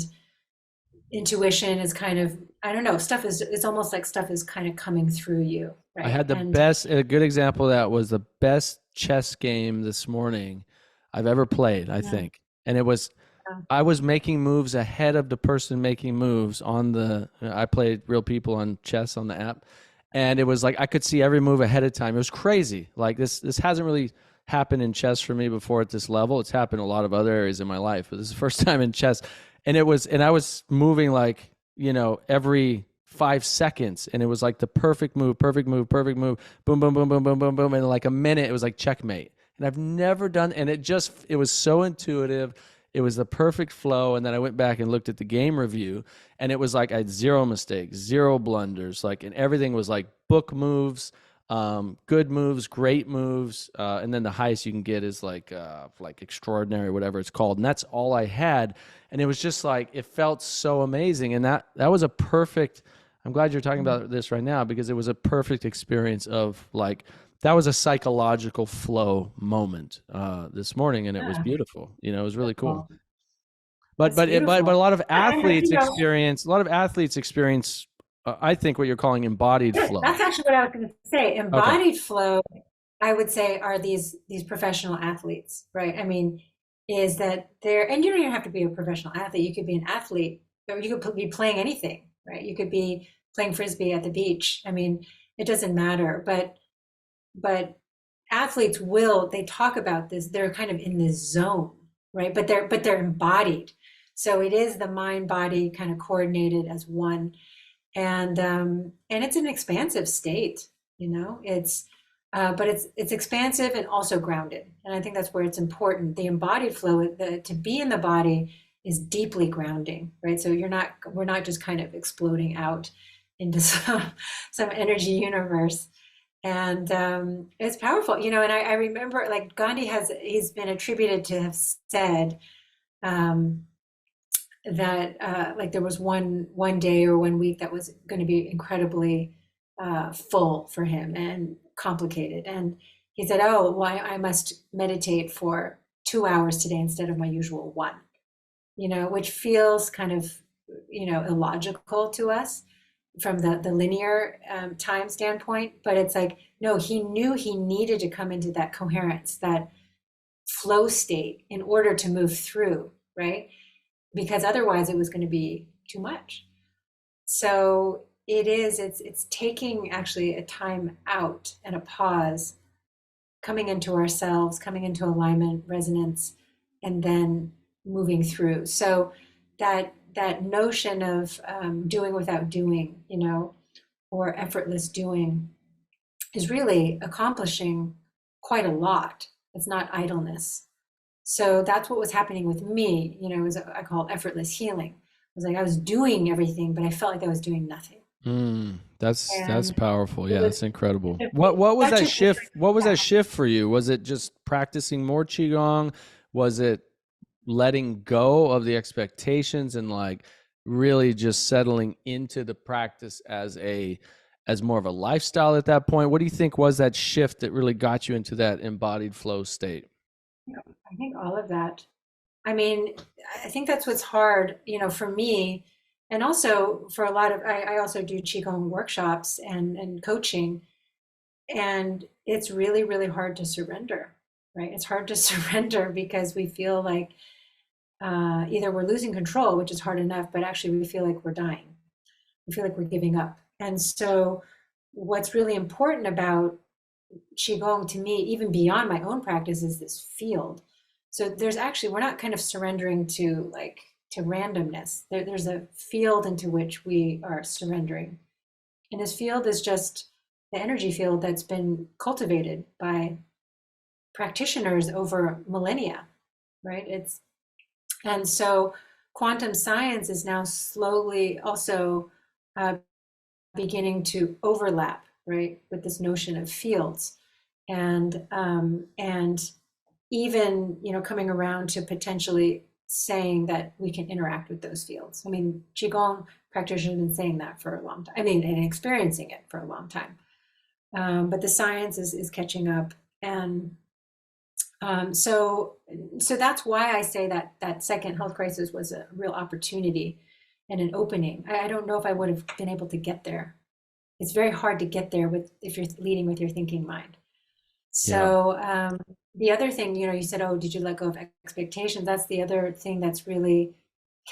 intuition is kind of, I don't know, it's almost like stuff is kind of coming through you, I right? had a good example of that was the best chess game this morning I've ever played, I Yeah, think. And it was, yeah, I was making moves ahead of the person making moves on I played real people on chess on the app. And it was like, I could see every move ahead of time. It was crazy. Like this hasn't really happened in chess for me before at this level. It's happened in a lot of other areas in my life, but this is the first time in chess. And I was moving like, every 5 seconds. And it was like the perfect move, perfect move, perfect move. Boom, boom, boom, boom, boom, boom, boom. And in like a minute, it was like checkmate. And I've never done, and it was so intuitive. It was the perfect flow. And then I went back and looked at the game review, and it was like I had zero mistakes, zero blunders, like, and everything was like book moves, good moves, great moves. And then the highest you can get is like extraordinary, whatever it's called. And that's all I had. And it was just like, it felt so amazing. And that was a perfect, I'm glad you're talking about this right now, because it was a perfect experience of like, that was a psychological flow moment this morning, and it was yeah. beautiful. It was really cool. Well, But that's but a beautiful. lot of And athletes experience I think what you're calling embodied flow. that's actually what I was going to say. Okay. Embodied flow, I would say, are these professional athletes, right? I mean, is that they're, and you don't even have to be a professional athlete. You could be an athlete, or you could be playing anything, right? You could be playing frisbee at the beach. I mean, it doesn't matter. But athletes they talk about this. They're kind of in this zone, right? But they're embodied. So it is the mind body kind of coordinated as one, and it's an expansive state. It's but it's expansive and also grounded, and I think that's where it's important. The embodied flow, to be in the body, is deeply grounding, right? So we're not just kind of exploding out into some energy universe, and it's powerful. And I remember, like, he's been attributed to have said, um, that like there was one day or one week that was going to be incredibly full for him and complicated, and he said, oh, well, I must meditate for 2 hours today instead of my usual one, which feels kind of illogical to us from the linear time standpoint. But it's like, no, he knew he needed to come into that coherence, that flow state, in order to move through, right? Because otherwise it was going to be too much. So it's taking actually a time out and a pause, coming into ourselves, coming into alignment, resonance, and then moving through. So that notion of doing without doing, or effortless doing, is really accomplishing quite a lot. It's not idleness. So that's what was happening with me. It was, I call it effortless healing. It was like I was doing everything, but I felt like I was doing nothing. That's And powerful. it Yeah, was that's incredible. What was such that an shift? What was interesting that shift for you? Was it just practicing more qigong? Was it letting go of the expectations and like really just settling into the practice as more of a lifestyle at that point? What do you think was that shift that really got you into that embodied flow state? I think all of that. I mean, I think that's what's hard, for me, and also for a lot of. I also do qigong workshops and coaching, and it's really, really hard to surrender, right? It's hard to surrender because we feel like either we're losing control, which is hard enough, but actually we feel like we're dying. We feel like we're giving up. And so, what's really important about Qigong to me, even beyond my own practice, is this field. So there's actually, we're not kind of surrendering to randomness. There's a field into which we are surrendering. And this field is just the energy field that's been cultivated by practitioners over millennia, right? And so quantum science is now slowly also beginning to overlap, right, with this notion of fields, and even, coming around to potentially saying that we can interact with those fields. I mean, Qigong practitioners have been saying that for a long time. I mean, and experiencing it for a long time. But the science is catching up, and so that's why I say that second health crisis was a real opportunity and an opening. I don't know if I would have been able to get there. It's very hard to get there if you're leading with your thinking mind. So the other thing, you said, oh, did you let go of expectations? That's the other thing that's really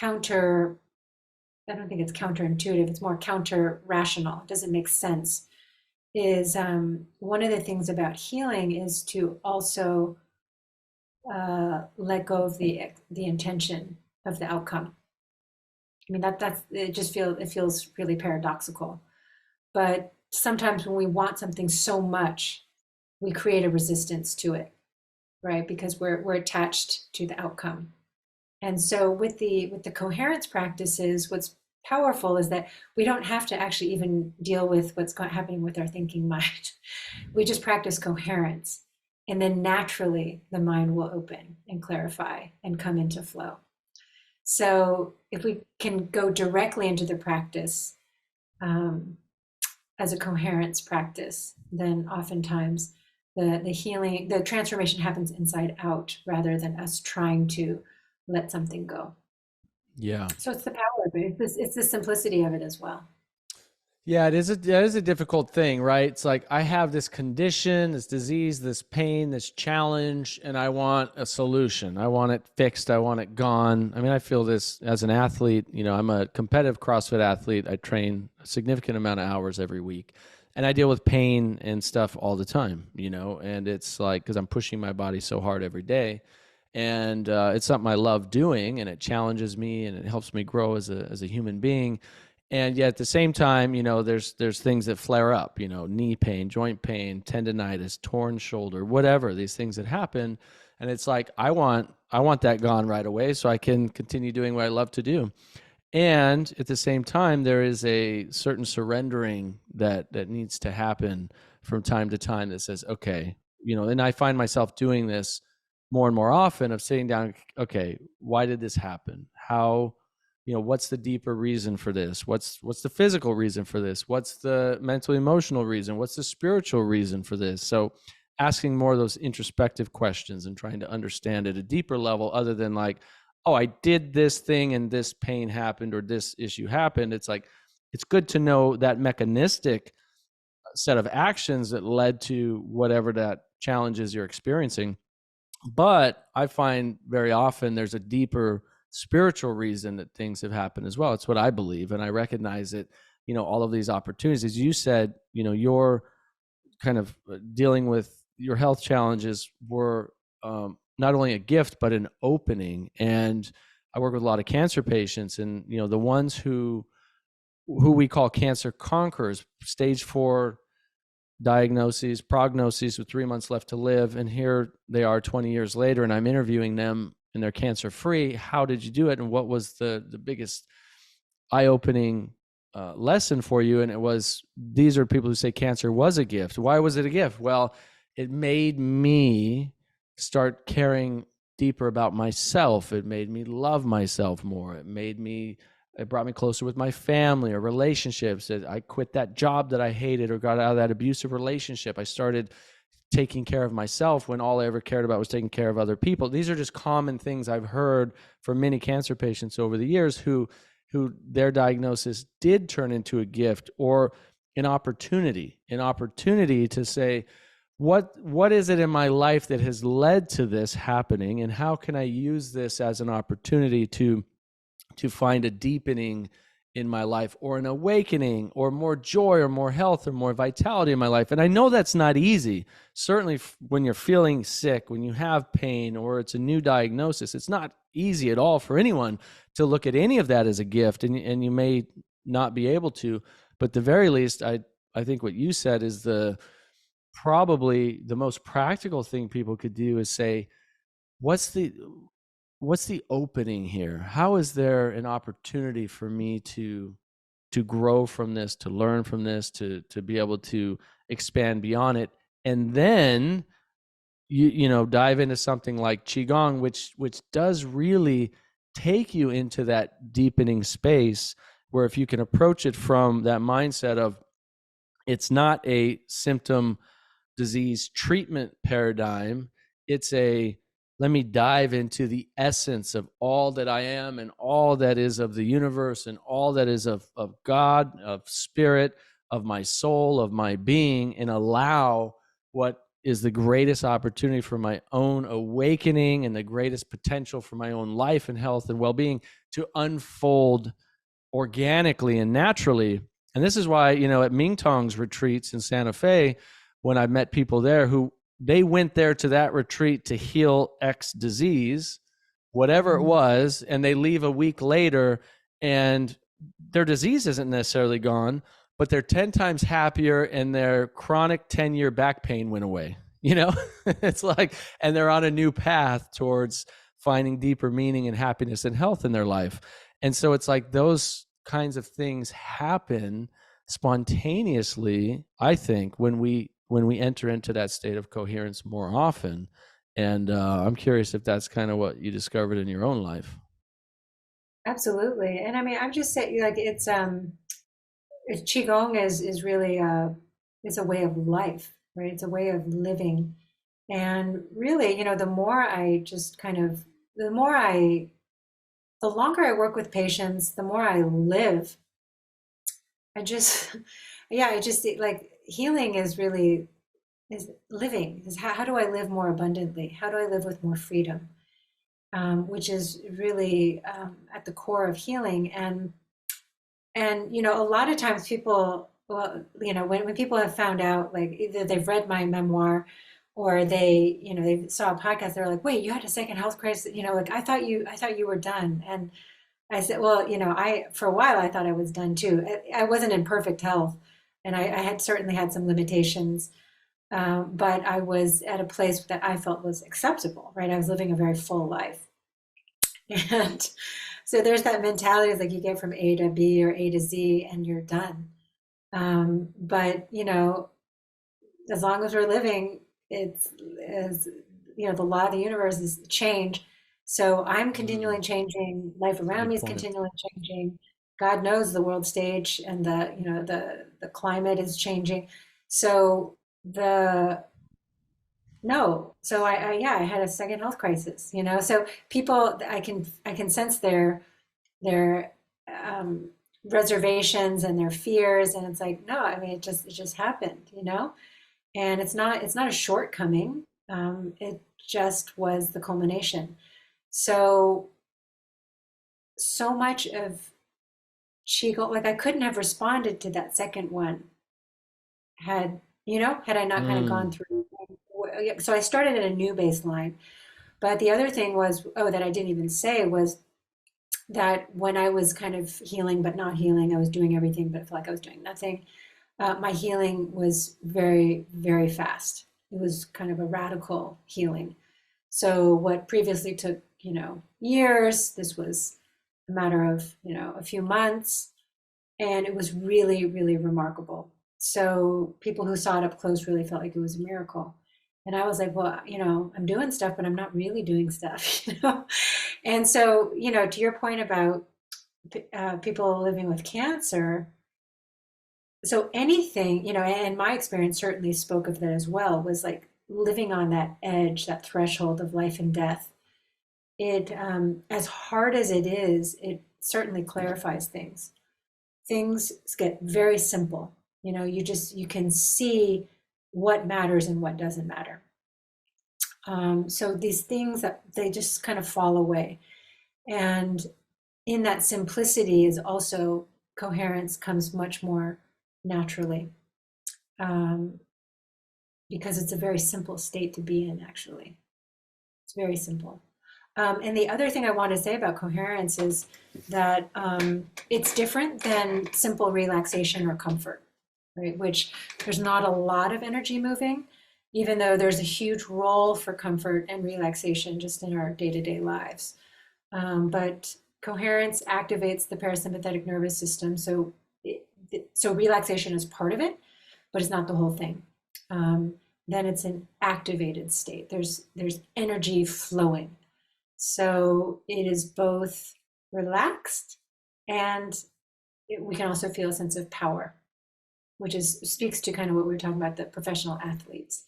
I don't think it's counterintuitive. It's more counter rational. It doesn't make sense. Is one of the things about healing is to also let go of the intention of the outcome. I mean, that's it feels really paradoxical. But sometimes when we want something so much, we create a resistance to it, right? Because we're attached to the outcome. And so with the coherence practices, what's powerful is that we don't have to actually even deal with what's happening with our thinking mind. We just practice coherence, and then naturally the mind will open and clarify and come into flow. So if we can go directly into the practice as a coherence practice, then oftentimes the healing, the transformation happens inside out rather than us trying to let something go. Yeah. So it's the power of it. It's the simplicity of it as well. Yeah, it is a difficult thing, right? It's like I have this condition, this disease, this pain, this challenge, and I want a solution. I want it fixed. I want it gone. I mean, I feel this as an athlete. I'm a competitive CrossFit athlete. I train a significant amount of hours every week, and I deal with pain and stuff all the time, and it's like, because I'm pushing my body so hard every day. And it's something I love doing, and it challenges me and it helps me grow as a human being. And yet at the same time, there's things that flare up, knee pain, joint pain, tendonitis, torn shoulder, whatever, these things that happen. And it's like, I want that gone right away so I can continue doing what I love to do. And at the same time, there is a certain surrendering that needs to happen from time to time that says, okay, and I find myself doing this more and more often, of sitting down, okay, why did this happen? How, what's the deeper reason for this? What's the physical reason for this? What's the mental emotional reason? What's the spiritual reason for this? So asking more of those introspective questions and trying to understand at a deeper level, other than like, oh, I did this thing and this pain happened or this issue happened. It's like, it's good to know that mechanistic set of actions that led to whatever that challenge is you're experiencing. But I find very often there's a deeper spiritual reason that things have happened as well. It's what I believe. And I recognize that, all of these opportunities, as you said, you're kind of dealing with your health challenges were not only a gift, but an opening. And I work with a lot of cancer patients, and, the ones who we call cancer conquerors, stage 4 diagnoses, prognoses with 3 months left to live. And here they are 20 years later, and I'm interviewing them, and they're cancer free. How did you do it? And what was the biggest eye-opening lesson for you? And it was, these are people who say cancer was a gift. Why was it a gift? Well, it made me start caring deeper about myself. It made me love myself more. It brought me closer with my family or relationships. I quit that job that I hated or got out of that abusive relationship. I started taking care of myself when all I ever cared about was taking care of other people. These are just common things I've heard from many cancer patients over the years who their diagnosis did turn into a gift or an opportunity to say, what is it in my life that has led to this happening, and how can I use this as an opportunity to find a deepening in my life, or an awakening, or more joy, or more health, or more vitality in my life. And I know that's not easy. Certainly when you're feeling sick, when you have pain, or it's a new diagnosis, it's not easy at all for anyone to look at any of that as a gift, and you may not be able to. But at the very least, I think what you said is probably the most practical thing people could do is say, what's the opening here? How is there an opportunity for me to grow from this, to learn from this, to be able to expand beyond it? And then you know, dive into something like Qigong, which does really take you into that deepening space, where if you can approach it from that mindset of, it's not a symptom disease treatment paradigm, it's a, let me dive into the essence of all that I am, and all that is of the universe, and all that is of God, of spirit, of my soul, of my being, and allow what is the greatest opportunity for my own awakening and the greatest potential for my own life and health and well-being to unfold organically and naturally. And this is why, you know, at Ming Tong's retreats in Santa Fe, when I met people there who, they went there to that retreat to heal X disease, whatever it was, and they leave a week later and their disease isn't necessarily gone, but they're 10 times happier, and their chronic 10-year back pain went away. You know, it's like, and they're on a new path towards finding deeper meaning and happiness and health in their life. And so it's like those kinds of things happen spontaneously, I think, when we enter into that state of coherence more often. And I'm curious if that's kind of what you discovered in your own life. Absolutely. And I mean, I'm just saying, like, Qigong is really it's a way of life, right? It's a way of living. And really, you know, the more I just kind of, the longer I work with patients, the more I live. I just, yeah, I just like healing is really, is living, is how do I live more abundantly? How do I live with more freedom? Which is really at the core of healing. And you know, a lot of times people, well, you know, when people have found out, like either they've read my memoir, or they, you know, they saw a podcast, they're like, wait, you had a second health crisis, you know, like I thought you were done. And I said, well, you know, for a while I thought I was done too. I wasn't in perfect health, and I had certainly had some limitations, but I was at a place that I felt was acceptable, right? I was living a very full life. And so there's that mentality, is like you get from A to B or A to Z and you're done. But you know, as long as we're living, it's, as you know, the law of the universe is change. So I'm continually changing. Life around me is continually changing. God knows the world stage and the, you know, the climate is changing. So the no, so yeah, I had a second health crisis. You know, so people, I can sense their reservations and their fears, and it's like, no, I mean, it just happened. You know, and it's not a shortcoming. It just was the culmination. So much of Qigong, like I couldn't have responded to that second one had, you know, had I not kind of gone through. So I started at a new baseline. But the other thing was, oh, that I didn't even say, was that when I was kind of healing but not healing, I was doing everything but I felt like I was doing nothing. My healing was very, very fast. It was kind of a radical healing. So what previously took, you know, years, this was a matter of, you know, a few months, and it was really, really remarkable. So people who saw it up close really felt like it was a miracle. And I was like, well, you know, I'm doing stuff, but I'm not really doing stuff, you know? And so, you know, to your point about people living with cancer, so anything, you know, and my experience certainly spoke of that as well, was like living on that edge, that threshold of life and death. It, as hard as it certainly clarifies things. Things get very simple. You know, you can see what matters and what doesn't matter. So these things that they just kind of fall away. And in that simplicity is also coherence comes much more naturally, because it's a very simple state to be in, actually. It's very simple. And the other thing I want to say about coherence is that it's different than simple relaxation or comfort, right? Which there's not a lot of energy moving, even though there's a huge role for comfort and relaxation just in our day-to-day lives. But coherence activates the parasympathetic nervous system, so so relaxation is part of it, but it's not the whole thing. Then it's an activated state. There's energy flowing. So it is both relaxed and we can also feel a sense of power, which speaks to kind of what we were talking about, the professional athletes.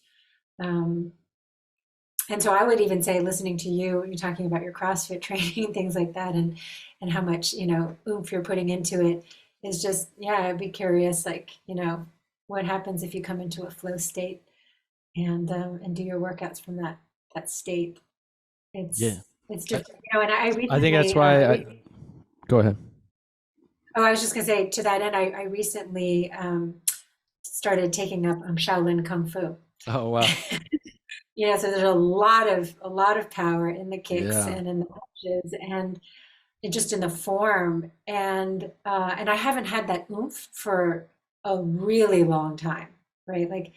And so I would even say, listening to you, you're talking about your CrossFit training, things like that, and how much, oomph you're putting into it, is just, yeah, I'd be curious, like, what happens if you come into a flow state and do your workouts from that state. It's different, and I recently, I think that's why go ahead. Oh, I was just gonna say, to that end, I recently started taking up Shaolin Kung Fu. Oh, wow. So there's a lot of power in the kicks and in the punches and just in the form, and I haven't had that oomph for a really long time, right? Like,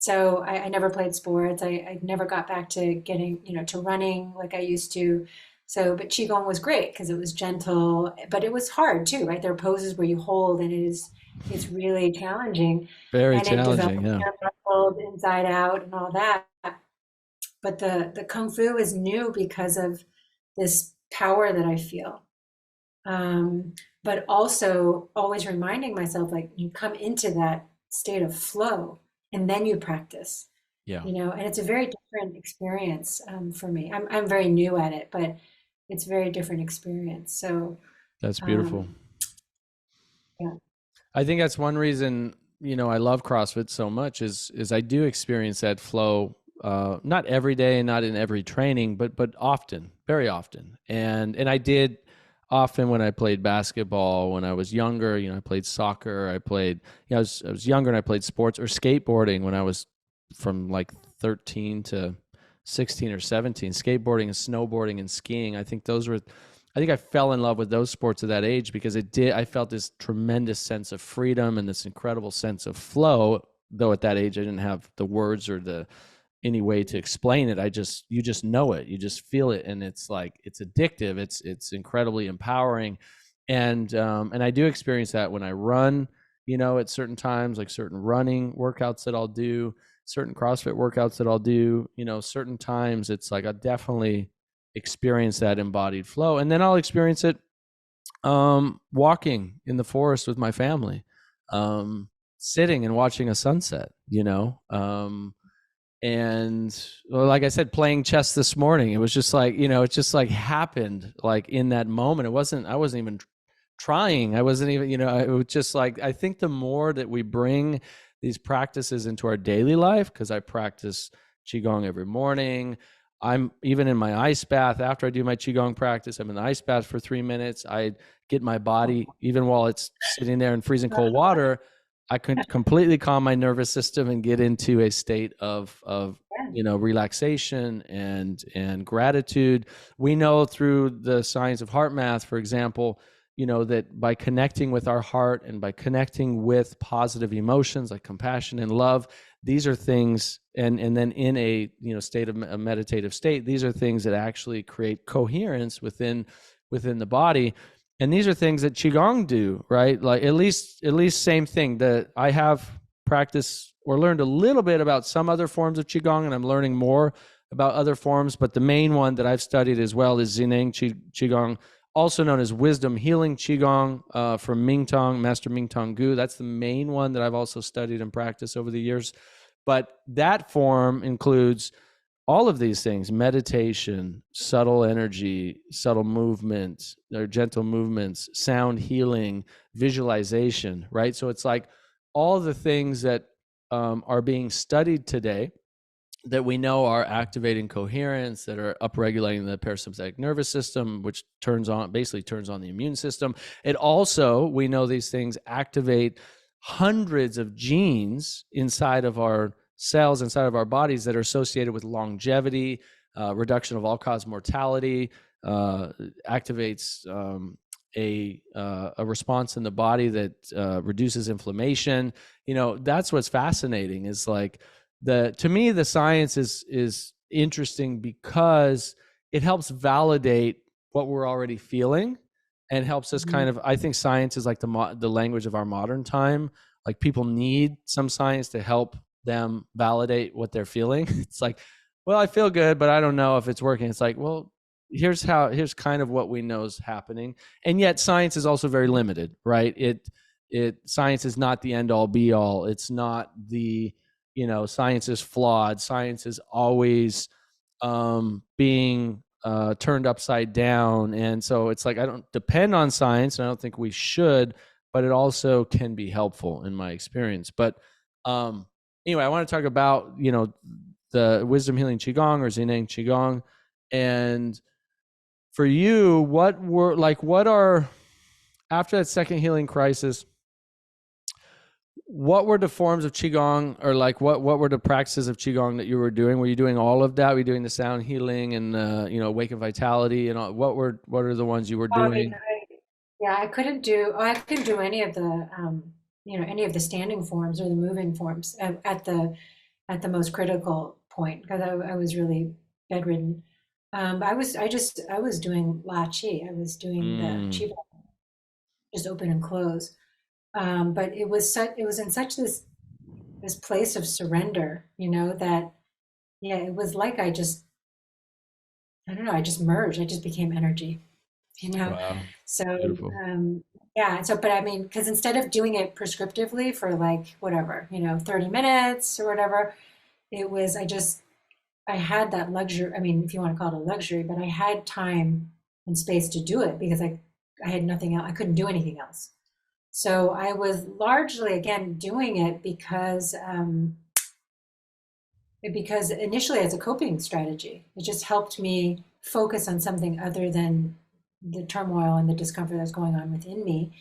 so I never played sports. I never got back to getting, to running like I used to. So, but Qigong was great because it was gentle, but it was hard too, right? There are poses where you hold and it's really challenging. Very and challenging, it developed inside out and all that. But the Kung Fu is new because of this power that I feel. But also always reminding myself, like, you come into that state of flow and then you practice, and it's a very different experience for me. I'm very new at it, but it's a very different experience. So that's beautiful. Yeah. I think that's one reason, I love CrossFit so much is I do experience that flow, not every day, not in every training, but often, very often. And I did often when I played basketball, when I was younger, I played soccer, I played, I was younger and I played sports, or skateboarding when I was from like 13 to 16 or 17, skateboarding and snowboarding and skiing. I think I fell in love with those sports at that age because I felt this tremendous sense of freedom and this incredible sense of flow, though at that age I didn't have the words or any way to explain it. You just know it, you just feel it. And it's like, it's addictive. It's incredibly empowering. And I do experience that when I run, at certain times, like certain running workouts that I'll do, certain CrossFit workouts that I'll do, certain times it's like I definitely experience that embodied flow. And then I'll experience it walking in the forest with my family, sitting and watching a sunset, and like I said, playing chess this morning, it was just like, it just like happened like in that moment. I wasn't even trying. I wasn't even, it was just like, I think the more that we bring these practices into our daily life, because I practice Qigong every morning. I'm even in my ice bath after I do my Qigong practice. I'm in the ice bath for 3 minutes. I get my body, even while it's sitting there in freezing cold water, I could completely calm my nervous system and get into a state of relaxation and gratitude. We know through the science of heart math, for example, that by connecting with our heart and by connecting with positive emotions like compassion and love, these are things, and then in a state of a meditative state, these are things that actually create coherence within the body. And these are things that Qigong do, right? Like at least same thing that I have practiced or learned a little bit about some other forms of Qigong, and I'm learning more about other forms. But the main one that I've studied as well is Zineng Qigong, also known as Wisdom Healing Qigong from Mingtong, Master Mingtong Gu. That's the main one that I've also studied and practiced over the years. But that form includes all of these things: meditation, subtle energy, subtle movement, or gentle movements, sound healing, visualization, right? So it's like all the things that are being studied today that we know are activating coherence, that are upregulating the parasympathetic nervous system, which basically turns on the immune system. It also, we know these things activate hundreds of genes inside of our cells, inside of our bodies, that are associated with longevity, reduction of all-cause mortality, activates a response in the body that reduces inflammation. That's what's fascinating, is like, to me, the science is interesting because it helps validate what we're already feeling, and helps us kind of, I think science is like the language of our modern time. Like, people need some science to help them validate what they're feeling. It's like, well, I feel good, but I don't know if it's working. It's like, well, here's kind of what we know is happening. And yet science is also very limited, right? Science is not the end all be all. It's not science is flawed. Science is always being turned upside down. And so it's like, I don't depend on science, and I don't think we should, but it also can be helpful in my experience. But anyway, I want to talk about, the wisdom healing Qigong, or Zineng Qigong. And for you, after that second healing crisis, what were the forms of Qigong, or like what were the practices of Qigong that you were doing? Were you doing all of that? Were you doing the sound healing and awaken vitality, and all, what are the ones you were doing? I couldn't do any of the any of the standing forms or the moving forms at the most critical point, because I was really bedridden. I was doing La Chi. I was doing the Qi, just open and close. But it was in such this place of surrender, that it was like I just merged. I just became energy, Wow. So Beautiful. but I mean, because instead of doing it prescriptively for like whatever 30 minutes or whatever, it was I had that luxury. I mean, if you want to call it a luxury, but I had time and space to do it because I had nothing else. I couldn't do anything else. So I was largely, again, doing it because initially as a coping strategy, it just helped me focus on something other than the turmoil and the discomfort that's going on within me.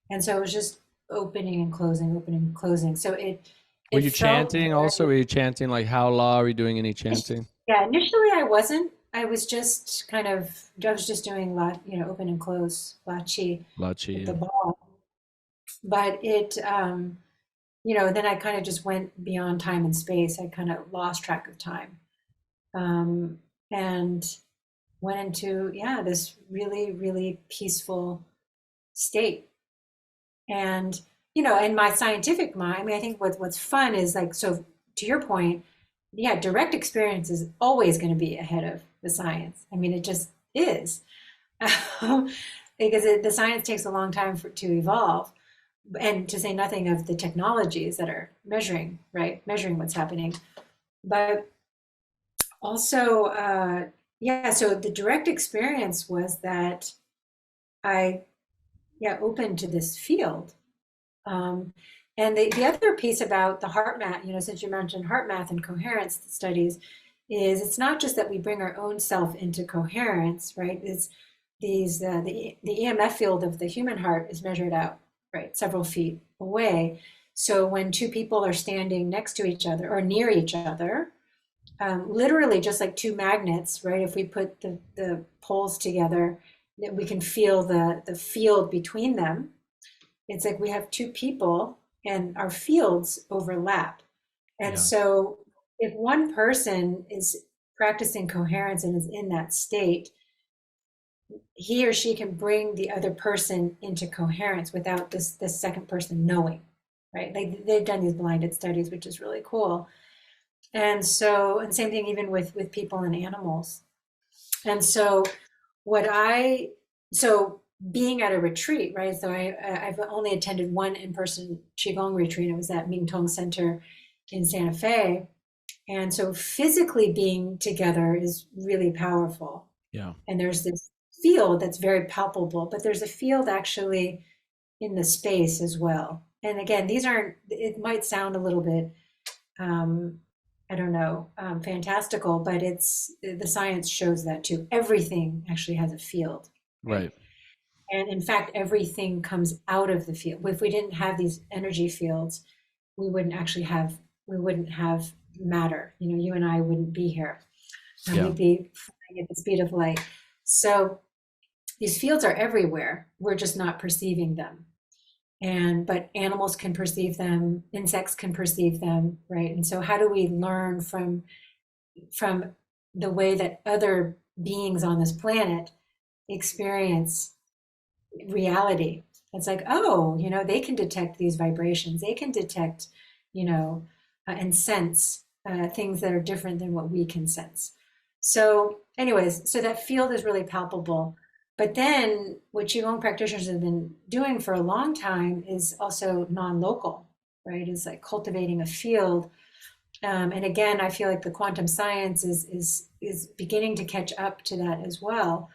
And so it was just opening and closing. So Were you chanting also? Were you chanting like How La? Were you doing any chanting? Yeah, initially I wasn't. I was just doing open and close, La Chi, La Chi, with the ball. But then I kind of just went beyond time and space. I kind of lost track of time, and went into this really, really peaceful state. And in my scientific mind, I mean, I think what's fun is like, so to your point, direct experience is always going to be ahead of the science. I mean, it just is, because the science takes a long time to evolve, and to say nothing of the technologies that are measuring what's happening. But also, so the direct experience was that I opened to this field. And the other piece about the heart math, since you mentioned heart math and coherence studies, is it's not just that we bring our own self into coherence, right? It's the EMF field of the human heart is measured out, right, several feet away. So when two people are standing next to each other or near each other, literally just like two magnets, right? If we put the poles together, we can feel the field between them. It's like we have two people and our fields overlap. And so if one person is practicing coherence and is in that state, he or she can bring the other person into coherence without this second person knowing, right? Like they've done these blinded studies, which is really cool. And same thing even with people and animals. And so being at a retreat, right? So I've only attended one in-person Qigong retreat. It was at Mingtong Center in Santa Fe. And so physically being together is really powerful. Yeah. And there's this field that's very palpable, but there's a field actually in the space as well. And again, it might sound a little bit I don't know, fantastical, but the science shows that too. Everything actually has a field, right? Right. And in fact, everything comes out of the field. If we didn't have these energy fields, we wouldn't actually have we wouldn't have matter. You know, you and I wouldn't be here. And Yeah. we'd be flying at the speed of light. So these fields are everywhere. We're just not perceiving them. And but animals can perceive them, insects can perceive them, right? And so how do we learn from the way that other beings on this planet experience reality? It's like, oh, you know, they can detect these vibrations. They can detect, you know, and sense things that are different than what we can sense. So, anyways, so that field is really palpable. But then what Qigong practitioners have been doing for a long time is also non-local, right? Is like cultivating a field. And again, I feel like the quantum science is beginning to catch up to that as well.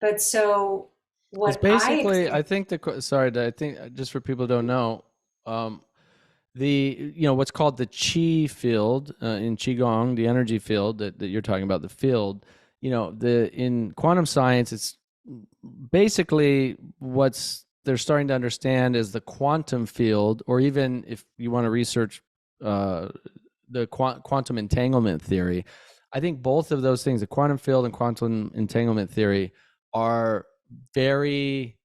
But so It's what I basically, I experience, think sorry, I think just for people who don't know, um, what's called the chi field in qigong, the energy field that you're talking about, the field, in quantum science, it's basically what's they're starting to understand is the quantum field, or even if you want to research uh, the quantum entanglement theory. I think both of those things, the quantum field and quantum entanglement theory, are very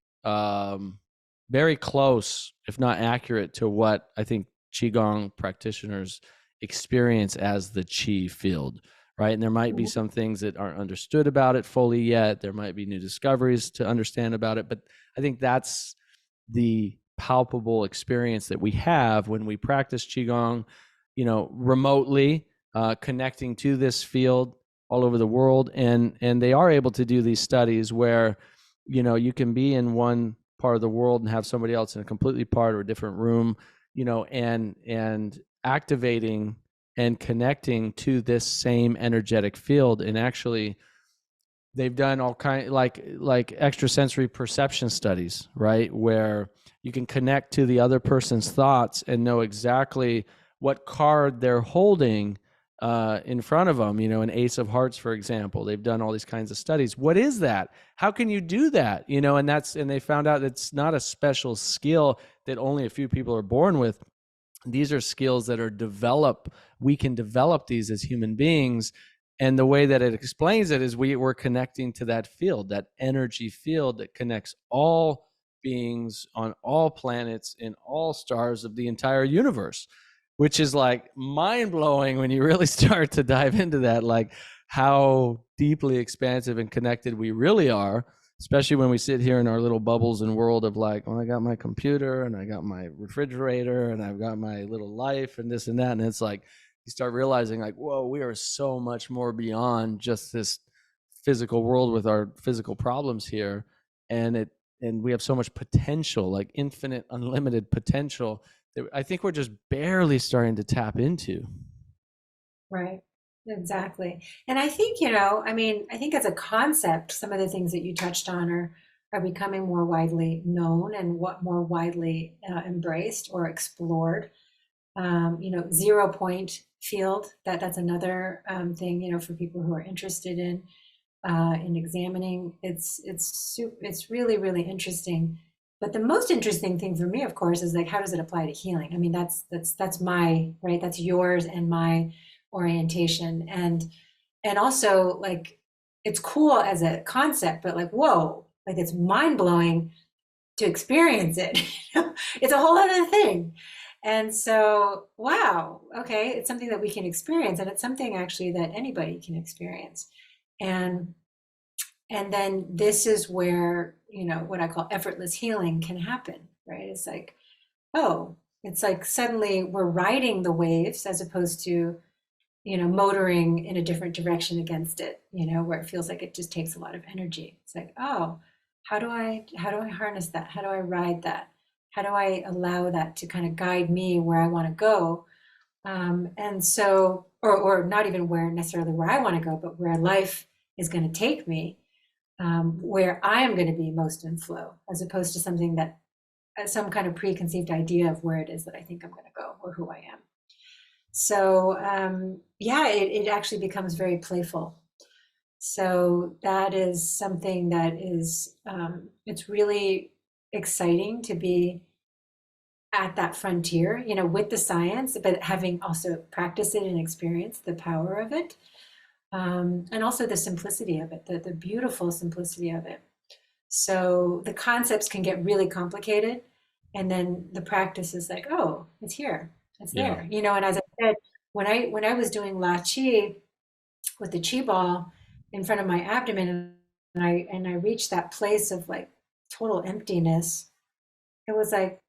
very close, if not accurate, to what I think qigong practitioners experience as the chi field, right? And there might be some things that aren't understood about it fully yet. There might be new discoveries to understand about it, but I think that's the palpable experience that we have when we practice qigong, remotely, connecting to this field all over the world. And they are able to do these studies where, you can be in one part of the world and have somebody else in a completely part or a different room, and activating and connecting to this same energetic field. And actually, they've done all kind like extrasensory perception studies, right, where you can connect to the other person's thoughts and know exactly what card they're holding in front of them. An ace of hearts, for example. They've done all these kinds of studies. What is that? How can you do that? And they found out it's not a special skill that only a few people are born with. These are skills that are developed. We can develop these as human beings. And the way that it explains it is we're connecting to that field, that energy field that connects all beings on all planets and all stars of the entire universe, which is like mind blowing when you really start to dive into that, like how deeply expansive and connected we really are, especially when we sit here in our little bubbles and world of like, oh, I got my computer and I got my refrigerator and I've got my little life and this and that. And it's like, you start realizing like, whoa, we are so much more beyond just this physical world with our physical problems here. And we have so much potential, like infinite, unlimited potential that I think we're just barely starting to tap into. right? Exactly. And I think, you know, I mean, I think as a concept, some of the things that you touched on are becoming more widely known and what more widely embraced or explored. You know, 0 point field, that's another thing, you know, for people who are interested in examining. It's really, really interesting. But the most interesting thing for me, of course, is like, how does it apply to healing? I mean, that's my, right, that's yours and my orientation. And also, like, it's cool as a concept, but like, whoa, like, it's mind blowing to experience it. It's a whole other thing. And so, wow, okay, it's something that we can experience, and it's something actually that anybody can experience. And and then this is where, you know, what I call effortless healing can happen, right? It's like, oh, it's like suddenly we're riding the waves as opposed to, you know, motoring in a different direction against it, you know, where it feels like it just takes a lot of energy. It's like, oh, how do I harness that? How do I ride that? How do I allow that to kind of guide me where I want to go? And so, or not even where necessarily where I want to go, but where life is going to take me, where I am going to be most in flow, as opposed to something that some kind of preconceived idea of where it is that I think I'm going to go or who I am. So yeah, it actually becomes very playful. So that is something that is, it's really exciting to be at that frontier, with the science, but having also practiced it and experienced the power of it, and also the simplicity of it, the beautiful simplicity of it. So the concepts can get really complicated, and then the practice is like, oh, it's here, it's Yeah. there, And as I said, when I was doing La Chi with the Chi ball in front of my abdomen, and I reached that place of like total emptiness, it was like,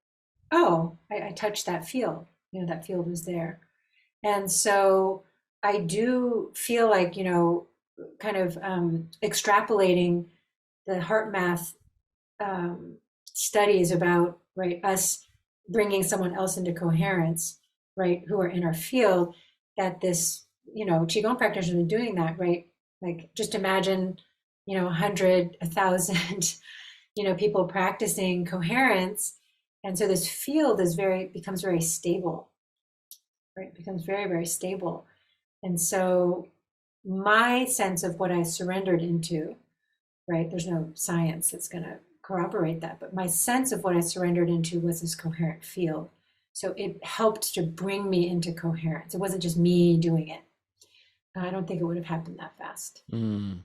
oh, I touched that field. That field was there. And so I do feel like, kind of extrapolating the heart math studies about, right, us bringing someone else into coherence, right, who are in our field, that this, Qigong practitioners are doing that, right? Like just imagine, 100, 1,000, people practicing coherence. And so this field becomes very stable, right? It becomes very, very stable. And so my sense of what I surrendered into, right? There's no science that's going to corroborate that, but my sense of what I surrendered into was this coherent field. So it helped to bring me into coherence. It wasn't just me doing it. I don't think it would have happened that fast. Mm,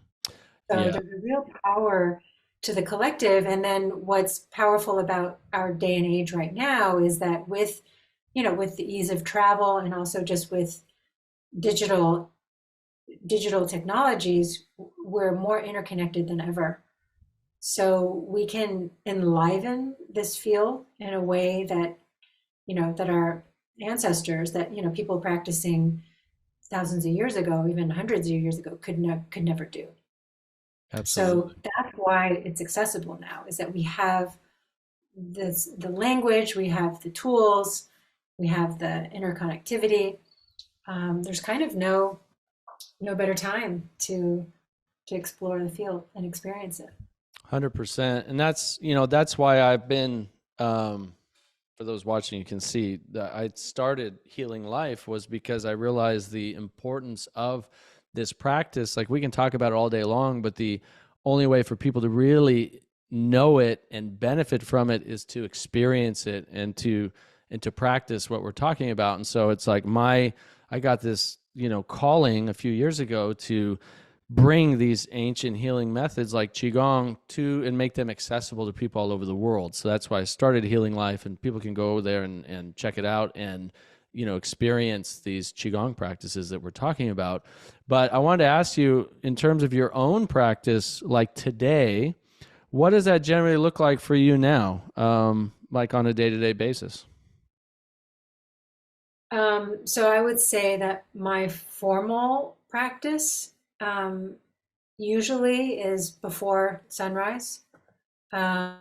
So yeah. there's a real power to the collective. And then what's powerful about our day and age right now is that with the ease of travel and also just with digital digital technologies, we're more interconnected than ever. So we can enliven this field in a way that, that our ancestors, that, people practicing thousands of years ago, even hundreds of years ago, could never do. So Absolutely. that's why it's accessible now, is that we have the language, we have the tools, we have the interconnectivity. There's kind of no better time to explore the field and experience it. 100%. And that's why I've been, for those watching, you can see that I started Healing Life was because I realized the importance of this practice. Like we can talk about it all day long, but the only way for people to really know it and benefit from it is to experience it and to practice what we're talking about. And so it's like I got this, calling a few years ago to bring these ancient healing methods like Qigong to and make them accessible to people all over the world. So that's why I started Healing Life, and people can go there and check it out and, experience these Qigong practices that we're talking about. But I wanted to ask you, in terms of your own practice, like today, what does that generally look like for you now, like on a day-to-day basis? So I would say that my formal practice usually is before sunrise. Um,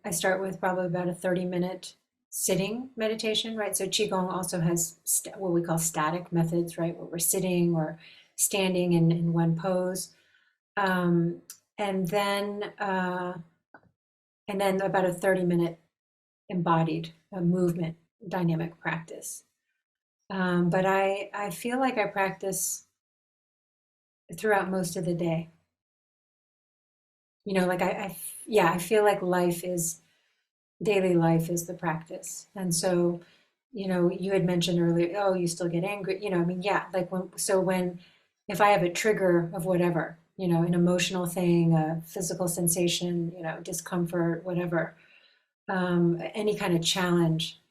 I start with probably about a 30-minute sitting meditation, right? So Qigong also has what we call static methods, right? Where we're sitting or standing in one pose. Um, and then uh, and then about a 30-minute embodied movement dynamic practice. But I feel like I practice throughout most of the day. Like yeah, I feel like daily life is the practice. And so, you had mentioned earlier, oh, you still get angry. I mean, yeah, like if I have a trigger of whatever, an emotional thing, a physical sensation, discomfort, whatever, any kind of challenge,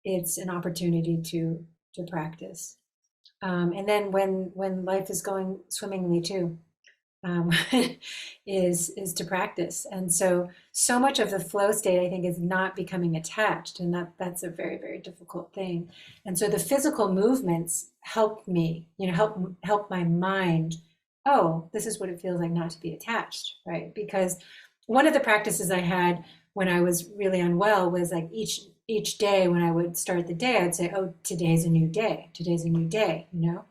it's an opportunity to practice. And then when life is going swimmingly too, um, is to practice. And so much of the flow state, I think, is not becoming attached, and that's a very, very difficult thing. And so the physical movements help me, help my mind. Oh, this is what it feels like not to be attached, right? Because one of the practices I had when I was really unwell was like each day when I would start the day, I'd say, "Oh, today's a new day. Today's a new day," and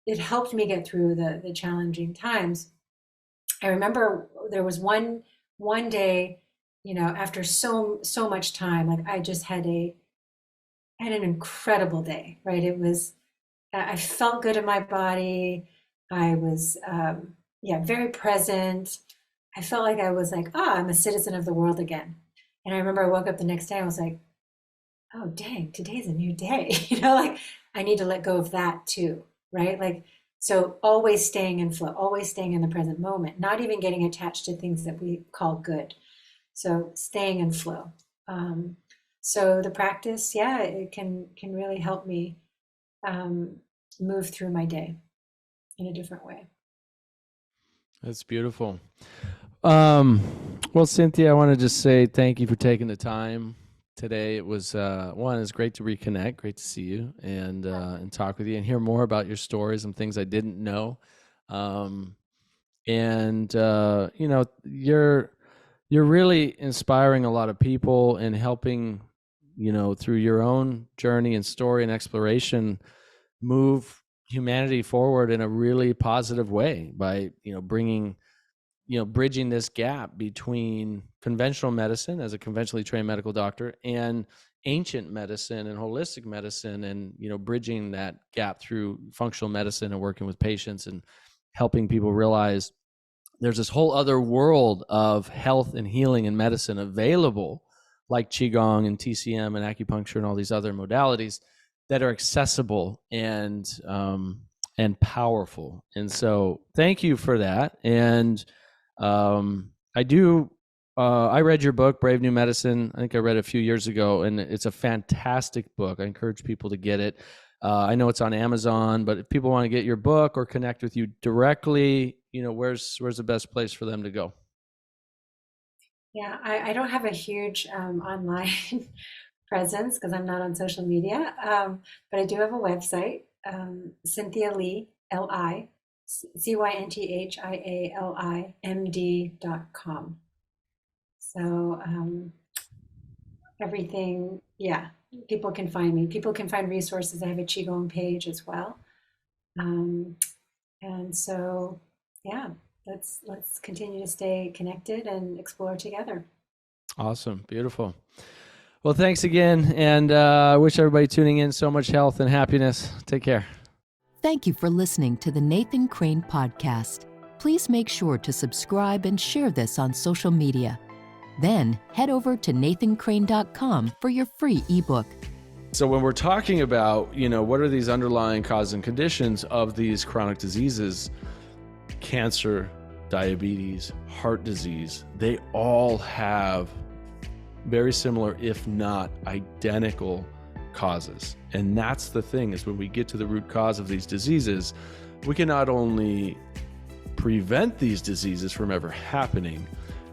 it helped me get through the challenging times. I remember there was one day, after so much time, like I just had I had an incredible day, right? I felt good in my body. I was, very present. I felt like I was like, I'm a citizen of the world again. And I remember I woke up the next day, I was like, oh, dang, today's a new day. Like I need to let go of that too, right? Like, so always staying in flow, always staying in the present moment, not even getting attached to things that we call good. So staying in flow. So the practice, it can really help me um, move through my day in a different way. That's beautiful. Well, Cynthia, I want to just say thank you for taking the time today. It was it's great to reconnect, great to see you and talk with you and hear more about your stories and things I didn't know. You're really inspiring a lot of people and helping, through your own journey and story and exploration, move humanity forward in a really positive way by, bridging this gap between conventional medicine as a conventionally trained medical doctor and ancient medicine and holistic medicine, and, bridging that gap through functional medicine and working with patients and helping people realize there's this whole other world of health and healing and medicine available, like Qigong and TCM and acupuncture and all these other modalities that are accessible and powerful. And so thank you for that. And I read your book, Brave New Medicine. I think I read it a few years ago, and it's a fantastic book. I encourage people to get it. I know it's on Amazon, but if people want to get your book or connect with you directly, where's the best place for them to go? Yeah, I don't have a huge online presence because I'm not on social media, but I do have a website, Cynthia Li, Li, CynthiaLimD.com. So everything, people can find me. People can find resources. I have a Qigong page as well. And so, let's continue to stay connected and explore together. Awesome. Beautiful. Well, thanks again. And I wish everybody tuning in so much health and happiness. Take care. Thank you for listening to the Nathan Crane Podcast. Please make sure to subscribe and share this on social media. Then head over to nathancrane.com for your free ebook. So when we're talking about, what are these underlying causes and conditions of these chronic diseases, cancer, diabetes, heart disease, they all have very similar, if not identical, causes. And that's the thing, is when we get to the root cause of these diseases, we can not only prevent these diseases from ever happening,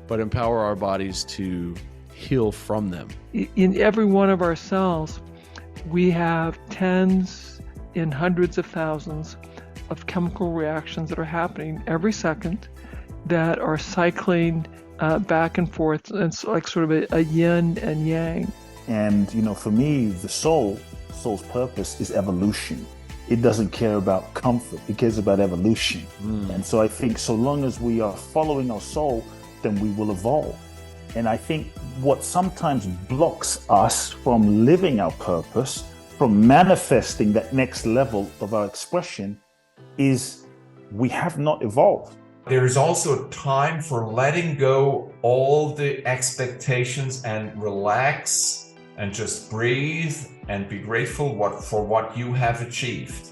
but empower our bodies to heal from them. In every one of our cells, we have tens and hundreds of thousands of chemical reactions that are happening every second that are cycling back and forth. It's like sort of a yin and yang. And, for me, the soul's purpose is evolution. It doesn't care about comfort. It cares about evolution. And so I think so long as we are following our soul, then we will evolve. And I think what sometimes blocks us from living our purpose, from manifesting that next level of our expression, is we have not evolved. There is also a time for letting go all the expectations and relax and just breathe and be grateful for what you have achieved.